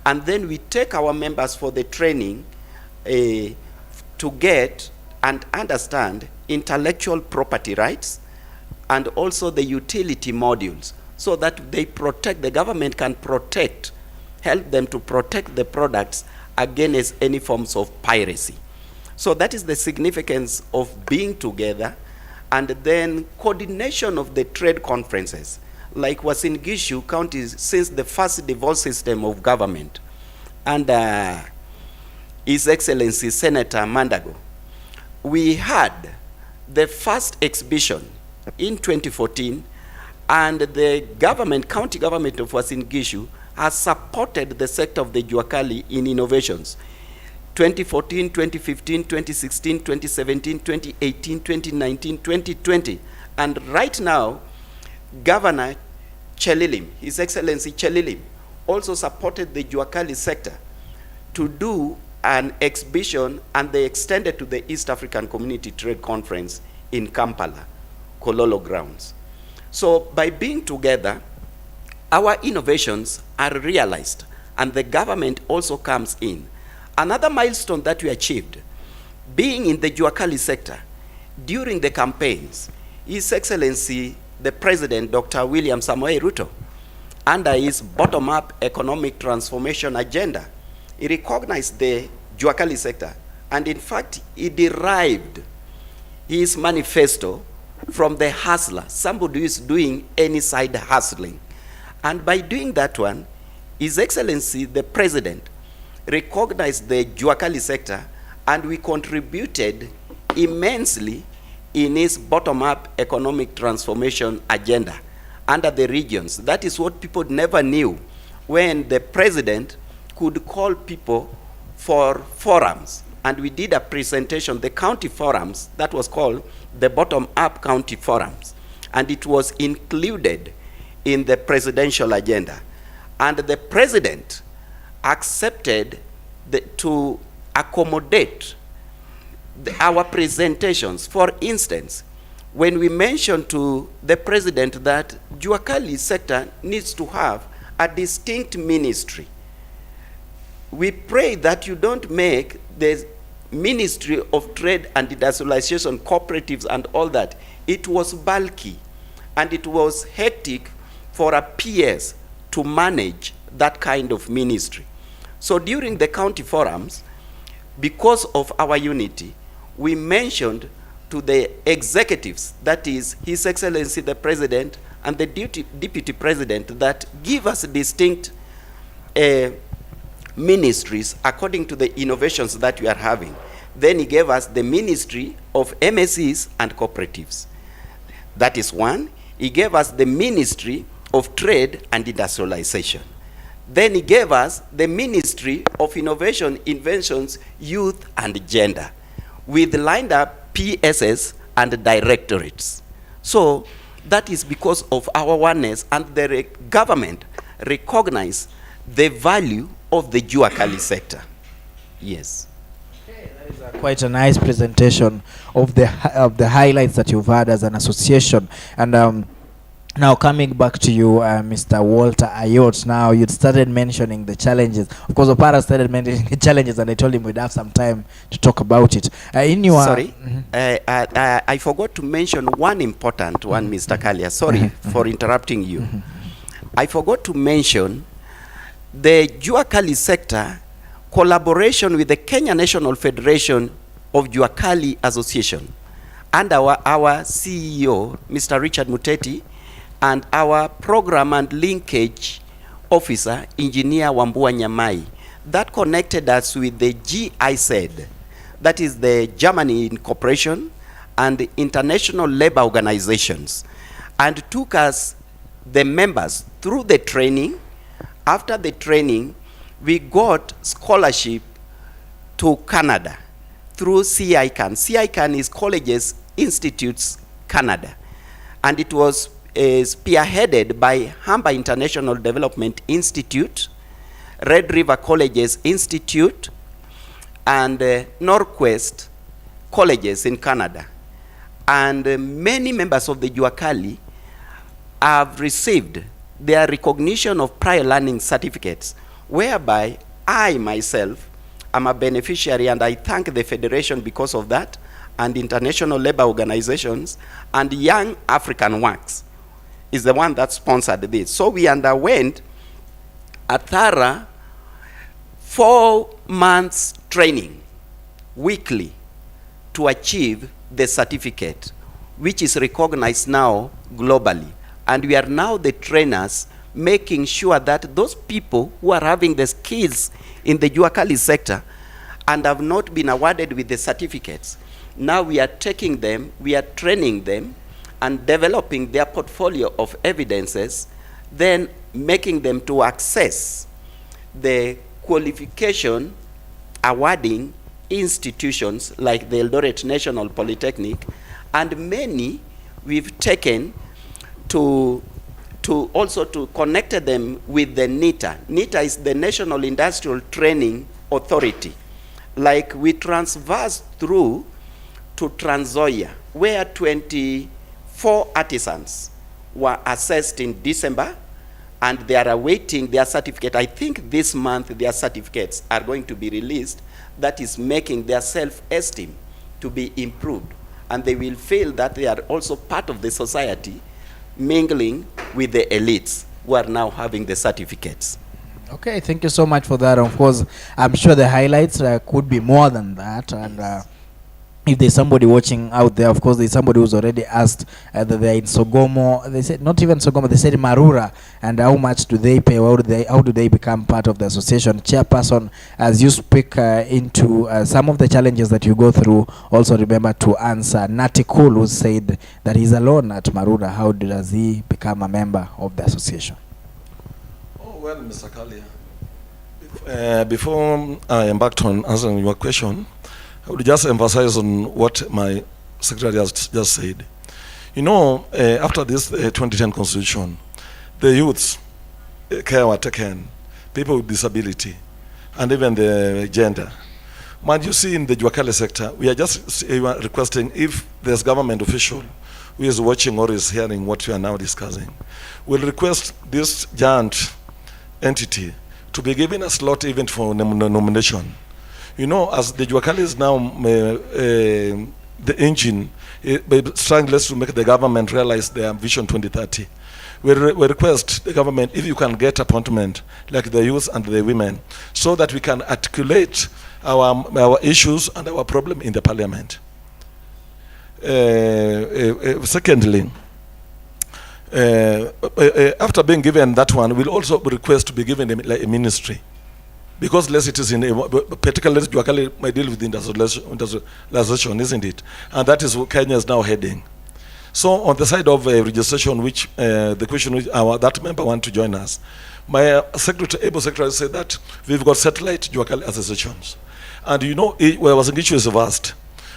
S3: And then we take our members for the training to get and understand intellectual property rights and also the utility modules, so that they protect, the government can protect, help them to protect the products against any forms of piracy. So that is the significance of being together, and then coordination of the trade conferences. Like Uasin Gishu County, since the first devolved system of government under His Excellency Senator Mandago, we had the first exhibition in 2014, and the government, county government of Uasin Gishu has supported the sector of the Juacali in innovations. 2014, 2015, 2016, 2017, 2018, 2019, 2020. And right now, Governor Chelilim, His Excellency Chelilim, also supported the Juacali sector to do an exhibition, and they extended to the East African Community Trade Conference in Kampala, Kololo grounds. So by being together, our innovations are realized, and the government also comes in. Another milestone that we achieved, being in the Juacali sector, during the campaigns, His Excellency, the President, Dr. William Samoei Ruto, under his bottom-up economic transformation agenda, he recognized the Juacali sector, and in fact, he derived his manifesto from the hustler, somebody who is doing any side hustling. And by doing that one, His Excellency, the President, recognized the Juacali sector, and we contributed immensely in his bottom-up economic transformation agenda under the regions. That is what people never knew, when the President could call people for forums. And we did a presentation, the county forums, that was called the bottom-up county forums. And it was included in the presidential agenda. And the President accepted to accommodate our presentations. For instance, when we mentioned to the President that Juacali sector needs to have a distinct ministry, we pray that you don't make the Ministry of Trade and Industrialization, cooperatives and all that. It was bulky and it was hectic for a PS to manage that kind of ministry. So during the county forums, because of our unity, we mentioned to the executives, that is His Excellency the President and the Deputy President, that give us distinct ministries according to the innovations that we are having. Then he gave us the Ministry of MSEs and Cooperatives. That is one. He gave us the Ministry of Trade and Industrialization. Then he gave us the Ministry of Innovation, Inventions, Youth and Gender, with lined up PSS and directorates. So that is because of our oneness, and the government recognized the value of the Jua Kali sector. Yes.
S2: Okay, that is quite a nice presentation of the highlights that you've had as an association. And now coming back to you, Mr. Walter Ayot, now you'd started mentioning the challenges. Of course, Opar started mentioning the challenges, and I told him we'd have some time to talk about it. In your
S3: Sorry, I forgot to mention one important one, Mr. Kalia. Sorry for interrupting you. I forgot to mention the Jua Kali sector collaboration with the Kenya National Federation of Juacali Association, and our CEO, Mr. Richard Muteti, and our program and linkage officer, Engineer Wambua Nyamai, that connected us with the GIZ, that is the Germany Incorporation and International Labor Organizations, and took us, the members, through the training. After the training, we got scholarship to Canada through CICAN. CICAN is Colleges Institutes Canada, and it was spearheaded by Hamba International Development Institute, Red River Colleges Institute, and Northwest Colleges in Canada. And many members of the Juacali have received their recognition of prior learning certificates, whereby I myself am a beneficiary, and I thank the Federation because of that, and International Labor Organizations, and Young African Works is the one that sponsored this. So we underwent a thorough 4 months training weekly to achieve the certificate, which is recognized now globally. And we are now the trainers making sure that those people who are having the skills in the Juacali sector and have not been awarded with the certificates, now we are taking them, we are training them, and developing their portfolio of evidences, then making them to access the qualification awarding institutions like the Eldoret National Polytechnic, and many we've taken to also to connect them with the NITA. NITA is the National Industrial Training Authority. Like we transversed through to Trans Nzoia, where 24 artisans were assessed in December, and they are awaiting their certificate. I think this month their certificates are going to be released. That is making their self-esteem to be improved, and they will feel that they are also part of the society, mingling with the elites who are now having the certificates.
S2: Okay, thank you so much for that. Of course, I'm sure the highlights could be more than that, and if there's somebody watching out there, of course, there's somebody who's already asked that they're in Sogomo. They said not even Sogomo. They said Marura, and how much do they pay? How do they become part of the association? Chairperson, as you speak into some of the challenges that you go through, also remember to answer Nati Cool, who said that he's alone at Marura. How does he become a member of the association?
S4: Oh well, Mr. Kalia, before I embarked on answering your question, I would just emphasize on what my secretary has just said. You know, after this 2010 constitution, the youths care were taken, people with disability, and even the gender. Man, you see in the Juacali sector, we are just requesting if there's government official who is watching or is hearing what we are now discussing, we'll request this giant entity to be given a slot even for nomination. You know, as the Juacali is now the engine, trying less to make the government realize their vision 2030. We request the government if you can get appointment like the youth and the women, so that we can articulate our issues and our problem in the parliament. Secondly, after being given that one, we'll also request to be given a ministry. Because less it is in particularly Juacali might deal with industrialization, isn't it? And that is what Kenya is now heading. So on the side of registration, which the question which that member want to join us, my able secretary said that we've got satellite Juacali associations, and you know where Uasin Gishu is vast.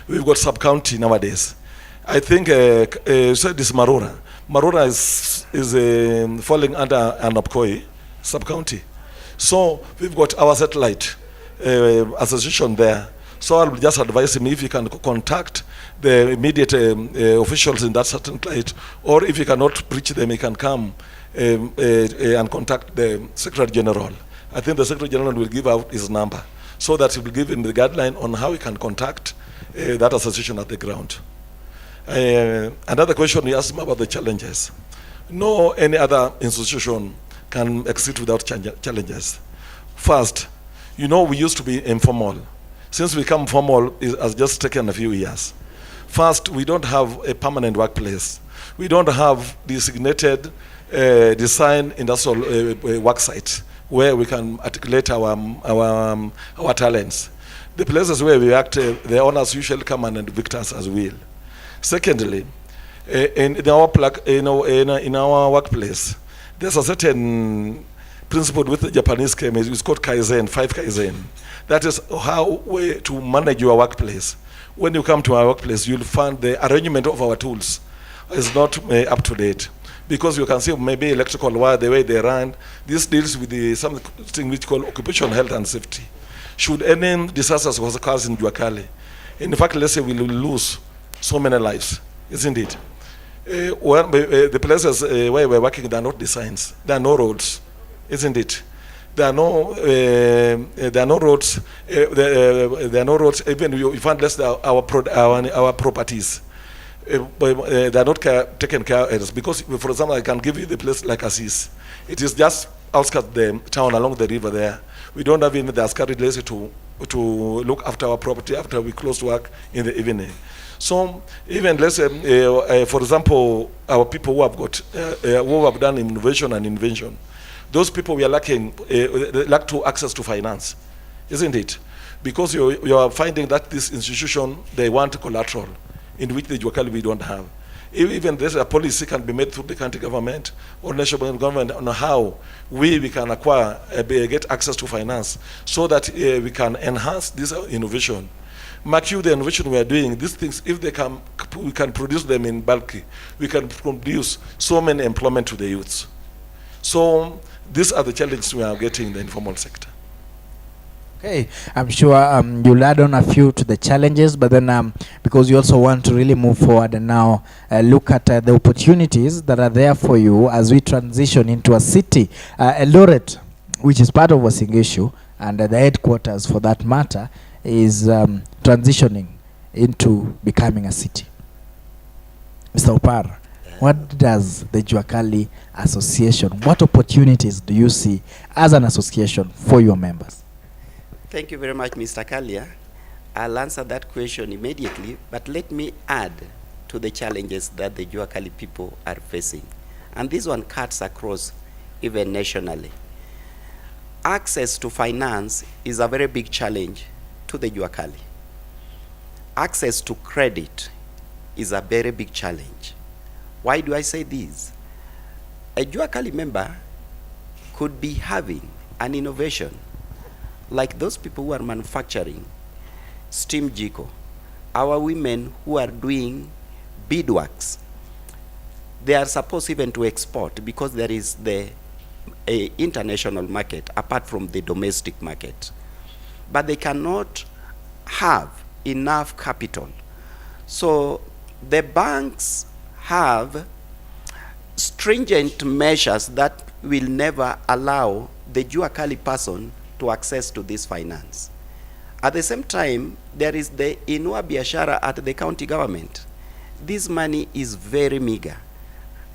S4: We've got sub-county nowadays. I think said this Marura. Marura is falling under an Opkoi sub-county. So we've got our satellite association there. So I'll just advise him if he can contact the immediate officials in that satellite, or if he cannot reach them, he can come and contact the Secretary General. I think the Secretary General will give out his number, so that he will give him the guideline on how he can contact that association at the ground. Another question he asked me about the challenges. No any other institution can exist without challenges. First, you know, we used to be informal. Since we become formal, it has just taken a few years. First, we don't have a permanent workplace. We don't have designated design industrial work site where we can articulate our talents. The places where we act, the owners usually come and evict us as well. Secondly, in our workplace, there's a certain principle with the Japanese came, it's called Kaizen, 5 Kaizen. That is how to manage your workplace. When you come to our workplace, you'll find the arrangement of our tools is not up to date. Because you can see maybe electrical wire, the way they run, this deals with something which called occupational health and safety. Should any disasters occur in Juacali, in fact, let's say we will lose so many lives, isn't it? The places where we're working, there are not designs, there are no roads, isn't it? There are no roads. There are no roads. Even you find less our properties. They are not taken care of, because, for example, I can give you the place like Assis. It is just outskirts the town along the river there. We don't have even the askari lazy to look after our property after we close work in the evening. So even let's say, for example, our people who have got who have done innovation and invention, those people we are lacking lack to access to finance, isn't it? Because you are finding that this institution, they want collateral, in which the Juacali we don't have. Even there's a policy can be made through the country government or national government on how we can acquire, get access to finance, so that we can enhance this innovation. Mark you the innovation we are doing, these things, if they can, we can produce them in bulk, we can produce so many employment to the youths. So these are the challenges we are getting in the informal sector.
S2: Okay, I'm sure you'll add on a few to the challenges, but then because you also want to really move forward and now look at the opportunities that are there for you as we transition into a city, Eldoret, which is part of Uasin Gishu, and the headquarters for that matter, is transitioning into becoming a city. Mr. Opar, what does the Juacali Association, what opportunities do you see as an association for your members?
S3: Thank you very much, Mr. Kalia. I'll answer that question immediately, but let me add to the challenges that the Juacali people are facing. And this one cuts across even nationally. Access to finance is a very big challenge to the Juacali. Access to credit is a very big challenge. Why do I say this? A Juacali member could be having an innovation like those people who are manufacturing steam jiko, our women who are doing beadworks. They are supposed even to export because there is the international market apart from the domestic market. But they cannot have enough capital. So the banks have stringent measures that will never allow the Juacali person to access to this finance. At the same time, there is the Inua Biashara at the county government. This money is very meager.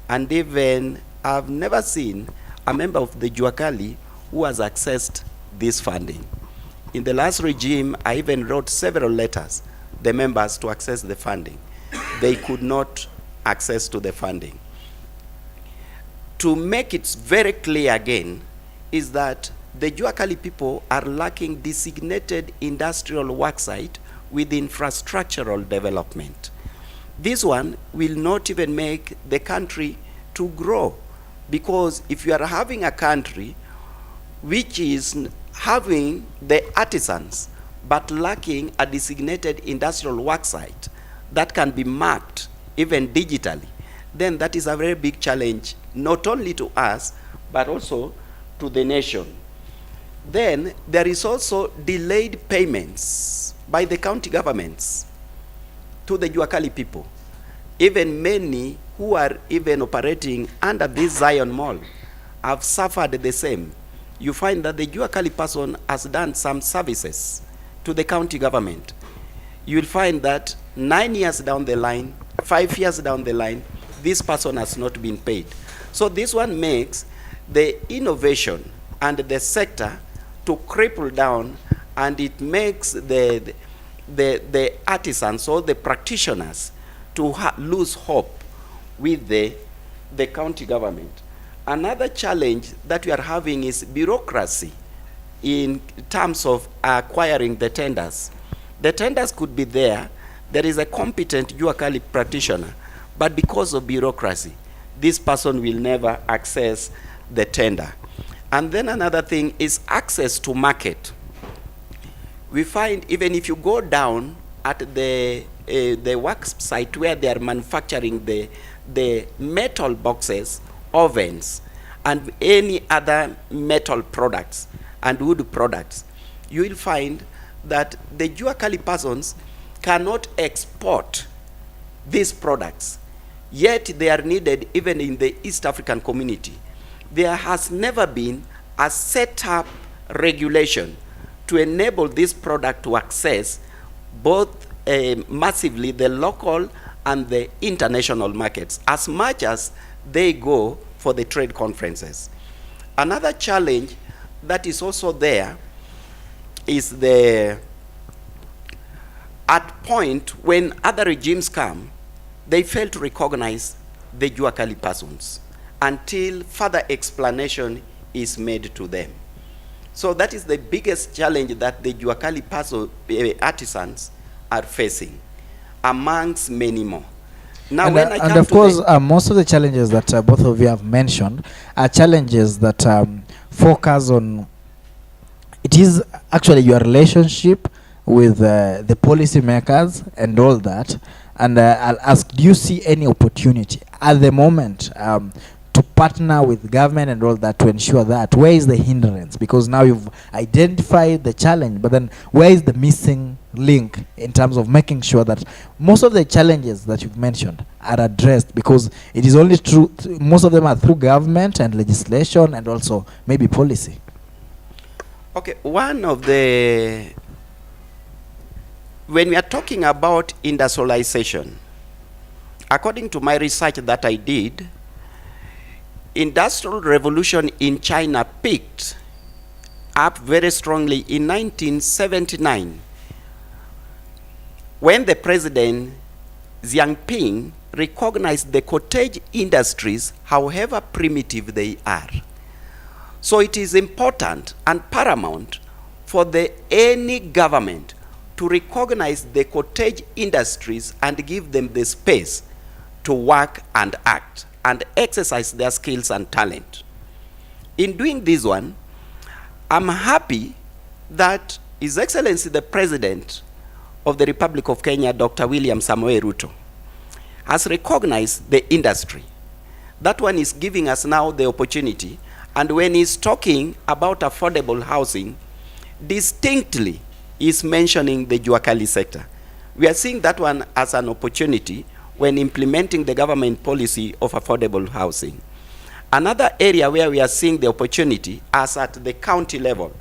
S3: And even I've never seen a member of the Juacali who has accessed this funding. In the last regime, I even wrote several letters, the members to access the funding. They could not access to the funding. To make it very clear again, is that the Juacali people are lacking designated industrial worksite with infrastructural development. This one will not even make the country to grow, because if you are having a country which is having the artisans but lacking a designated industrial worksite that can be mapped even digitally, then that is a very big challenge, not only to us, but also to the nation. Then there is also delayed payments by the county governments to the Juacali people. Even many who are even operating under this Zion Mall have suffered the same. You find that the Juacali person has done some services to the county government. You will find that 9 years down the line, 5 years down the line, this person has not been paid. So this one makes the innovation and the sector to cripple down, and it makes the artisans or the practitioners to lose hope with the county government. Another challenge that we are having is bureaucracy in terms of acquiring the tenders. The tenders could be there. There is a competent Juacali practitioner, but because of bureaucracy, this person will never access the tender. And then another thing is access to market. We find even if you go down at the work site where they are manufacturing the metal boxes, ovens, and any other metal products and wood products, you will find that the Juacali persons cannot export these products, yet they are needed even in the East African community. There has never been a set-up regulation to enable this product to access both massively the local and the international markets, as much as they go for the trade conferences. Another challenge that is also there is at point when other regimes come, they fail to recognize the Juacali persons until further explanation is made to them. So that is the biggest challenge that the Juacali artisans are facing, amongst many more. Now,
S2: and of course, most of the challenges that both of you have mentioned are challenges that focus on, it is actually your relationship with the policymakers and all that. And I'll ask, do you see any opportunity at the moment to partner with government and all that to ensure that? Where is the hindrance? Because now you've identified the challenge, but then where is the missing link in terms of making sure that most of the challenges that you've mentioned are addressed? Because it is only true, most of them are through government and legislation and also maybe policy.
S3: Okay, one of the, when we are talking about industrialization, according to my research that I did, industrial revolution in China peaked up very strongly in 1979. when the president Xi Jinping recognized the cottage industries, however primitive they are. So it is important and paramount for any government to recognize the cottage industries and give them the space to work and act and exercise their skills and talent. In doing this one, I'm happy that His Excellency the President of the Republic of Kenya, Dr. William Samoei Ruto, has recognized the industry. That one is giving us now the opportunity, and when he's talking about affordable housing, distinctly is mentioning the Juacali sector. We are seeing that one as an opportunity when implementing the government policy of affordable housing. Another area where we are seeing the opportunity as at the county level,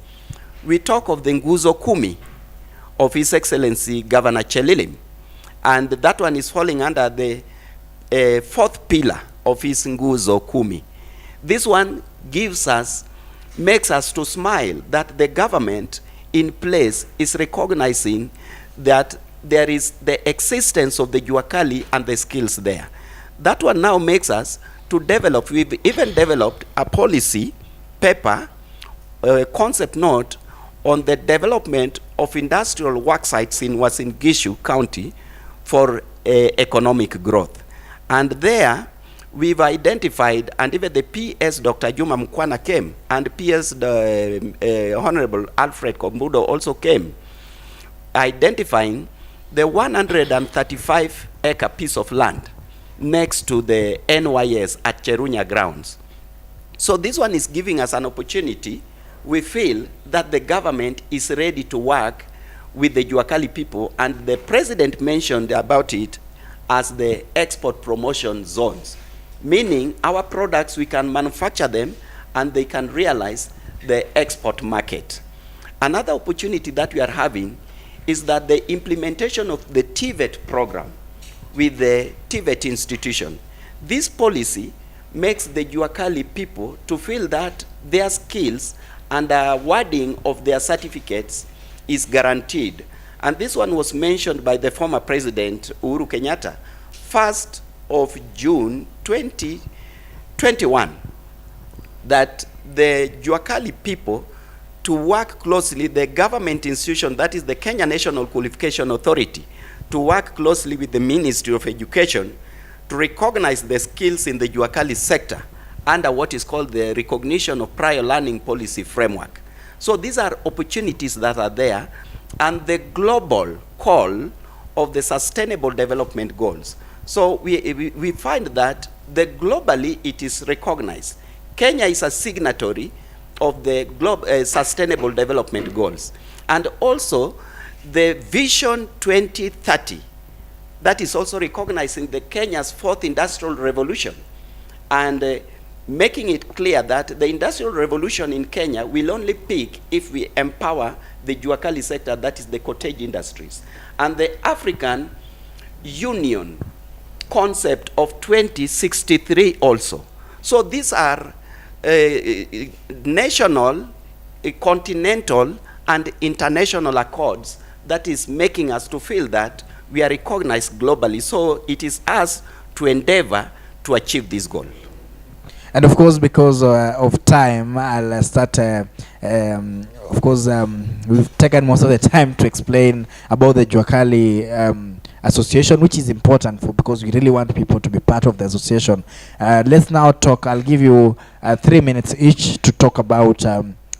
S3: we talk of the Nguzo Kumi of His Excellency Governor Chelilim, and that one is falling under the fourth pillar of his Nguzo Kumi. This one makes us to smile that the government in place is recognizing that there is the existence of the Juacali and the skills there. That one now makes us to develop, we've even developed a policy paper, a concept note on the development of industrial work sites in Uasin Gishu County for economic growth. And there, we've identified, and even the PS Dr. Juma Mkwana came, and PS Honorable Alfred Kombudo also came, identifying the 135-acre piece of land next to the NYS at Cherunya grounds. So this one is giving us an opportunity. We feel that the government is ready to work with the Juacali people, and the president mentioned about it as the export promotion zones, meaning our products, we can manufacture them and they can realize the export market. Another opportunity that we are having is that the implementation of the TVET program with the TVET institution. This policy makes the Juacali people to feel that their skills and the awarding of their certificates is guaranteed. And this one was mentioned by the former president, Uhuru Kenyatta, 1st of June 2021, that the Juacali people to work closely, the government institution, that is the Kenya National Qualification Authority, to work closely with the Ministry of Education to recognize the skills in the Juacali sector under what is called the recognition of prior learning policy framework. So these are opportunities that are there, and the global call of the sustainable development goals. So we find that globally it is recognized. Kenya is a signatory of the sustainable development goals. And also the Vision 2030, that is also recognizing the Kenya's fourth industrial revolution, and making it clear that the industrial revolution in Kenya will only peak if we empower the Juacali sector, that is the cottage industries. And the African Union concept of 2063 also. So these are national, continental, and international accords that is making us to feel that we are recognized globally. So it is us to endeavor to achieve this goal.
S2: And of course, because of time, I'll start. Of course, we've taken most of the time to explain about the Juacali association, which is important because we really want people to be part of the association. Let's now talk. I'll give you 3 minutes each to talk about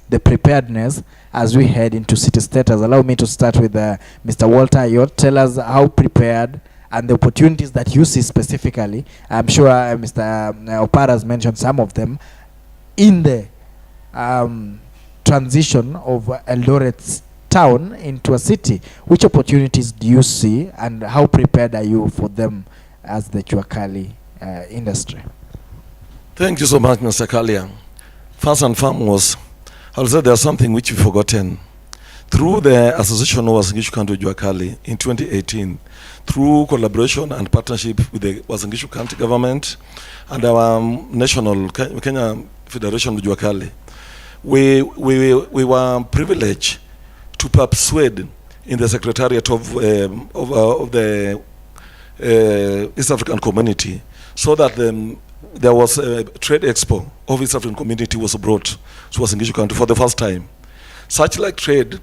S2: the preparedness as we head into city status. Allow me to start with Mr. Walter Ayot. Tell us how prepared and the opportunities that you see specifically. I'm sure Mr. Opar has mentioned some of them in the transition of Eldoret's town into a city. Which opportunities do you see, and how prepared are you for them as the Juacali industry?
S4: Thank you so much, Mr. Kalia. First and foremost, I'll say there's something which you've forgotten. Through the Association of Uasin Gishu County Juacali in 2018, through collaboration and partnership with the Uasin Gishu County government and our national Kenya Federation of Juacali, we were privileged to persuade in the Secretariat of the East African Community, so that there was a trade expo of East African Community was brought to Uasin Gishu County for the first time. Such like trade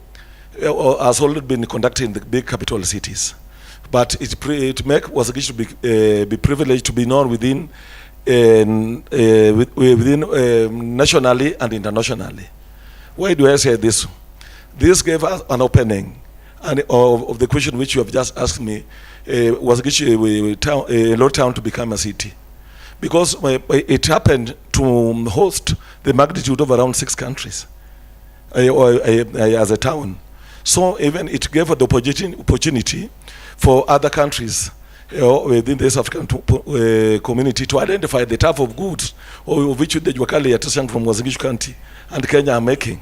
S4: has already been conducted in the big capital cities, but it make Uasin Gishu be privileged to be known within nationally and internationally. Why do I say this? This gave us an opening and of the question which you have just asked me, was a low town to become a city? Because it happened to host the magnitude of around 6 countries as a town. So even it gave the opportunity for other countries within the East African community to identify the type of goods of which the Juacali artisan from Uasin Gishu County and Kenya are making.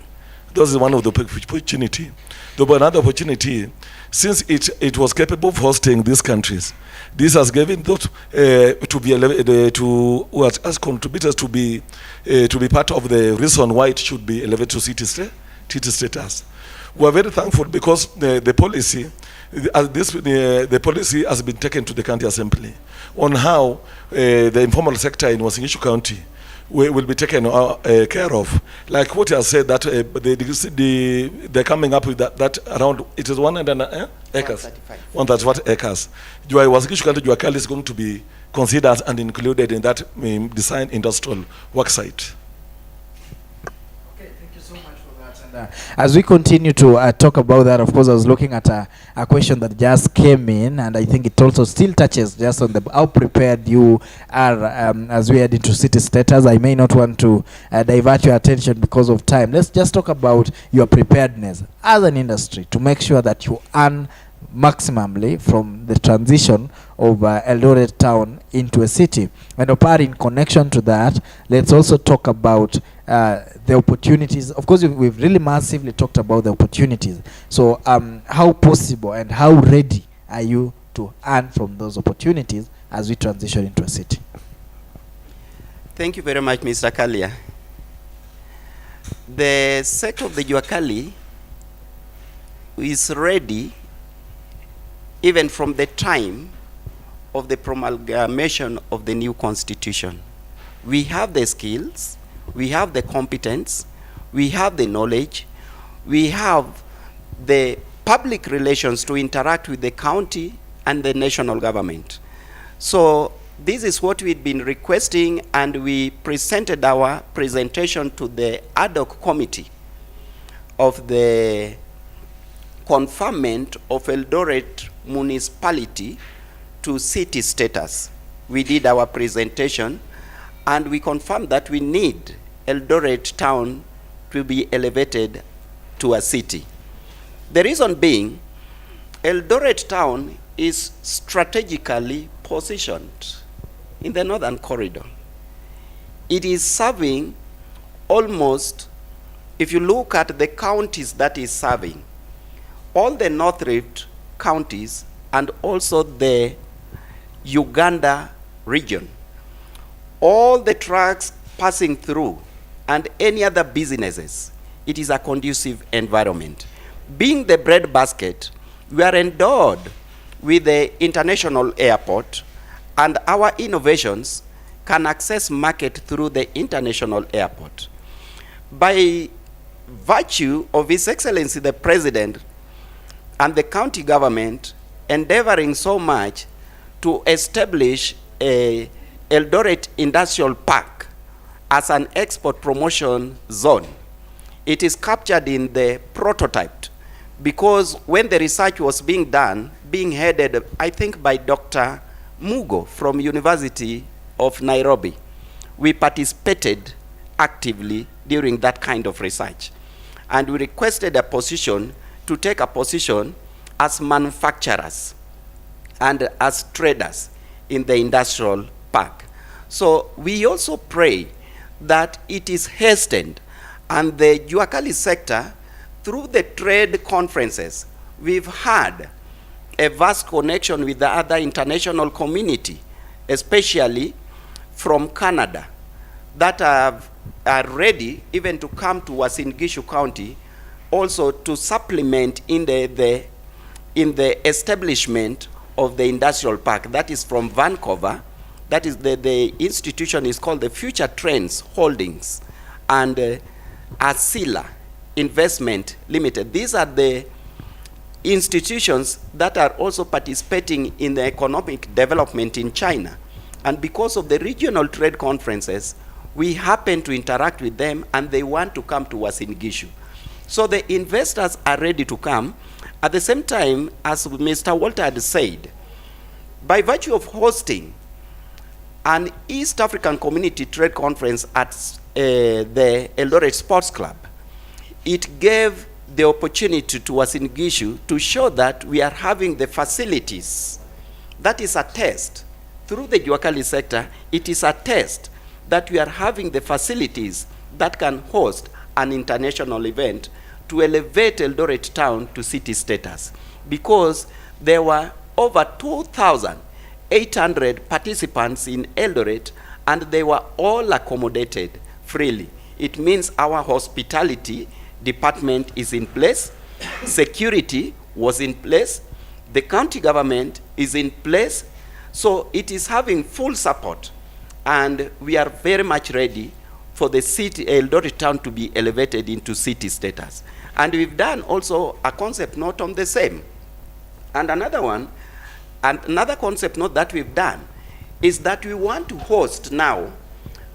S4: This is one of the opportunity. There was another opportunity, since it was capable of hosting these countries. This has given those to be elevated to as contributors to be part of the reason why it should be elevated to city status. We are very thankful because the policy. The policy has been taken to the county assembly on how the informal sector in Uasin Gishu County will be taken care of. Like what I said, that they're coming up with that around, it is 100 acres, 135 acres. Uasin Gishu County Juacali is going to be considered and included in that design industrial work site.
S2: As we continue to talk about that, of course, I was looking at a question that just came in, and I think it also still touches just on how prepared you are as we head into city status. I may not want to divert your attention because of time. Let's just talk about your preparedness as an industry to make sure that you earn maximally from the transition of Eldoret town into a city. And Opar, in connection to that, let's also talk about the opportunities. Of course, we've really massively talked about the opportunities. So how possible and how ready are you to earn from those opportunities as we transition into a city?
S3: Thank you very much, Mr. Kalia. The sector of the Juacali is ready even from the time of the promulgation of the new constitution. We have the skills, we have the competence, we have the knowledge, we have the public relations to interact with the county and the national government. So this is what we've been requesting, and we presented our presentation to the ad hoc committee of the conferment of Eldoret municipality to city status. We did our presentation and we confirmed that we need Eldoret town to be elevated to a city. The reason being, Eldoret town is strategically positioned in the northern corridor. It is serving almost, if you look at the counties that is serving, all the North Rift counties and also the Uganda region, all the trucks passing through and any other businesses, it is a conducive environment. Being the breadbasket, we are endowed with the international airport, and our innovations can access market through the international airport. By virtue of His Excellency the President and the county government endeavoring so much to establish a Eldoret Industrial Park as an export promotion zone, it is captured in the prototype, because when the research was being done, being headed, I think, by Dr. Mugo from University of Nairobi, we participated actively during that kind of research. And we requested a position to take a position as manufacturers and as traders in the industrial park. So we also pray that it is hastened, and the Juacali sector, through the trade conferences, we've had a vast connection with the other international community, especially from Canada, that are ready even to come to Uasin Gishu County also to supplement in the in the establishment of the industrial park. That is from Vancouver. That is the institution is called the Future Trends Holdings and Asila Investment Limited. These are the institutions that are also participating in the economic development in China. And because of the regional trade conferences, we happen to interact with them and they want to come to Uasin Gishu. So the investors are ready to come. At the same time, as Mr. Walter had said, by virtue of hosting an East African Community Trade Conference at the Eldoret Sports Club, it gave the opportunity to Uasin Gishu to show that we are having the facilities. That is a test. Through the Juacali sector, it is a test that we are having the facilities that can host an international event to elevate Eldoret town to city status. Because there were over 2,800 participants in Eldoret and they were all accommodated freely. It means our hospitality department is in place, security was in place, the county government is in place, so it is having full support, and we are very much ready for the city, Eldoret town, to be elevated into city status. And we've done also a concept note on the same. And another one, and another concept note that we've done is that we want to host now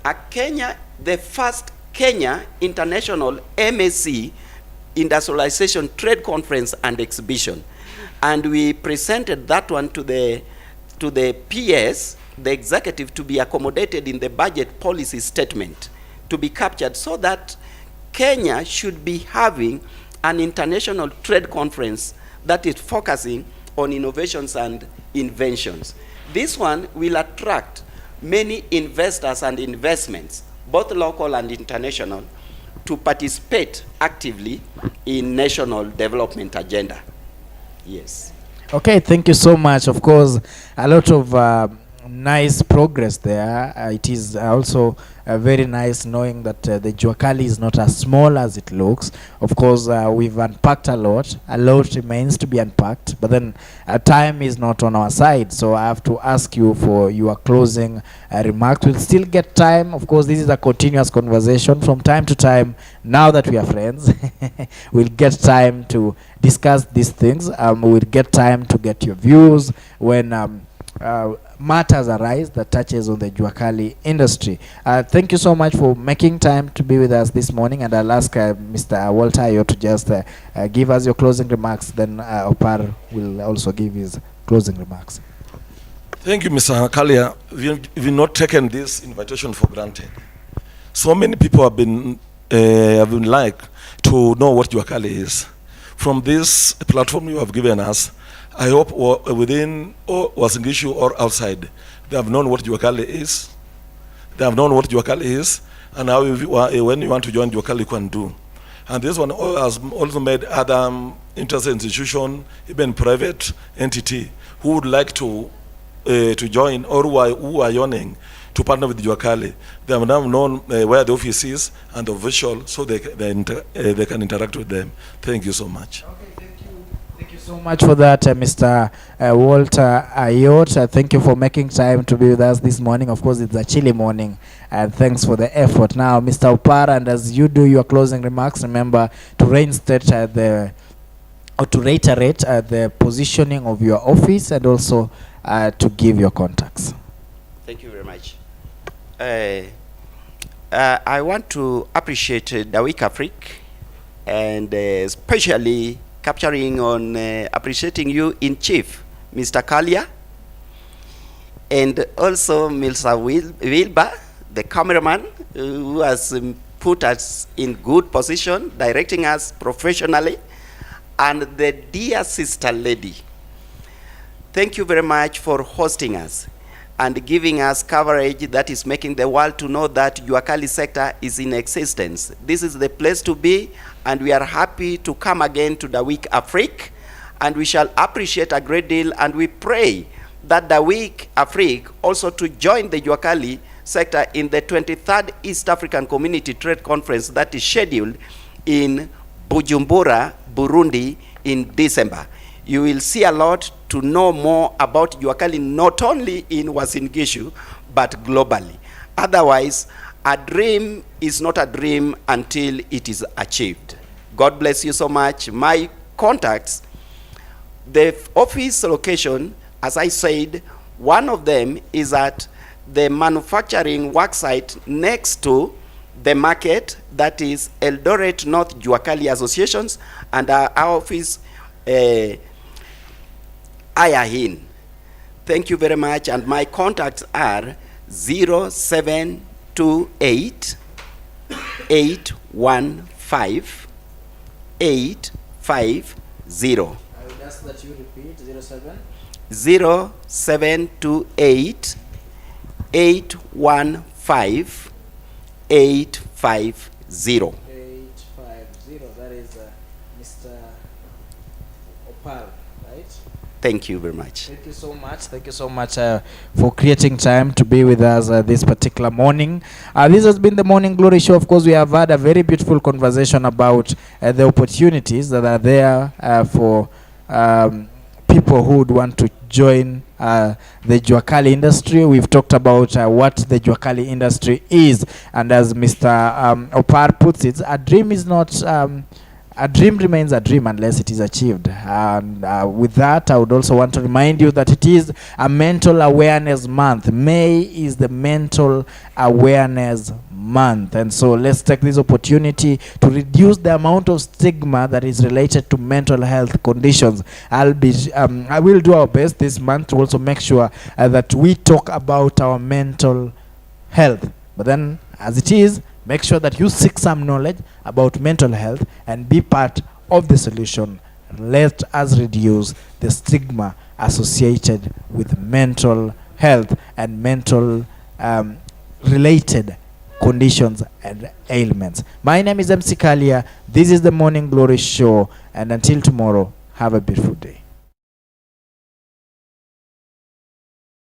S3: a Kenya, the first Kenya International MSC Industrialization Trade Conference and Exhibition. And we presented that one to the PS, the executive, to be accommodated in the budget policy statement, to be captured, so that Kenya should be having an international trade conference that is focusing on innovations and inventions. This one will attract many investors and investments, both local and international, to participate actively in national development agenda. Yes.
S2: Okay, thank you so much. Of course, a lot of nice progress there. It is also very nice knowing that the Juacali is not as small as it looks. Of course, we've unpacked a lot. A lot remains to be unpacked, but then time is not on our side. So I have to ask you for your closing remarks. We'll still get time. Of course, this is a continuous conversation from time to time. Now that we are friends, we'll get time to discuss these things. We'll get time to get your views when matters arise that touches on the Juacali industry. Thank you so much for making time to be with us this morning, and I'll ask Mr. Walter Ayot to just give us your closing remarks. Then Opar will also give his closing remarks.
S4: Thank you, Mr. Kalia. We've not taken this invitation for granted. So many people have been like to know what Juacali is. From this platform you have given us, I hope within Uasin Gishu or outside, they have known what Juacali is. They have known what Juacali is, and how when you want to join Juacali, you can do. And this one has also made other interested institution, even private entity, who would like to join or who are yearning to partner with Juacali. They have now known where the office is and the visual, so they can interact with them. Thank you so much.
S2: So much for that, Mr. Walter Ayot. Thank you for making time to be with us this morning. Of course, it's a chilly morning, and thanks for the effort. Now, Mr. Opar, and as you do your closing remarks, remember to reinstate to reiterate the positioning of your office, and also to give your contacts.
S3: Thank you very much. I want to appreciate the Week Afrique, and especially capturing on appreciating you in chief, Mr. Kalia, and also Mr. Wilbur, the cameraman, who has put us in good position, directing us professionally, and the dear sister lady. Thank you very much for hosting us and giving us coverage that is making the world to know that Juacali sector is in existence. This is the place to be, and we are happy to come again to the Week Afrique, and we shall appreciate a great deal, and we pray that the Week Afrique also to join the Juacali sector in the 23rd East African Community Trade Conference that is scheduled in Bujumbura, Burundi in December. you will see a lot to know more about Juacali, not only in Uasin Gishu, but globally. Otherwise, a dream is not a dream until it is achieved. God bless you so much. My contacts, the office location, as I said, one of them is at the manufacturing worksite next to the market, that is Eldoret North Juacali Associations, and our office Ayahin. Thank you very much, and my contacts are 0728 815 850.
S2: I would ask that you repeat
S3: 0728 815 850.
S2: 850. That is Mr. Opar, right?
S3: Thank you very much.
S2: Thank you so much. Thank you so much for creating time to be with us this particular morning. This has been the Morning Glory Show. Of course, we have had a very beautiful conversation about the opportunities that are there for people who would want to join the Juacali industry. We've talked about what the Juacali industry is, and as Mr. Opar puts it, a dream is not a dream remains a dream unless it is achieved. And with that, I would also want to remind you that it is a mental awareness month. May is the mental awareness month, and so let's take this opportunity to reduce the amount of stigma that is related to mental health conditions. I will do our best this month to also make sure that we talk about our mental health. But then, as it is, make sure that you seek some knowledge about mental health and be part of the solution. Let us reduce the stigma associated with mental health and mental related conditions and ailments. My name is MC Kalia. This is the Morning Glory Show, and until tomorrow, have a beautiful day.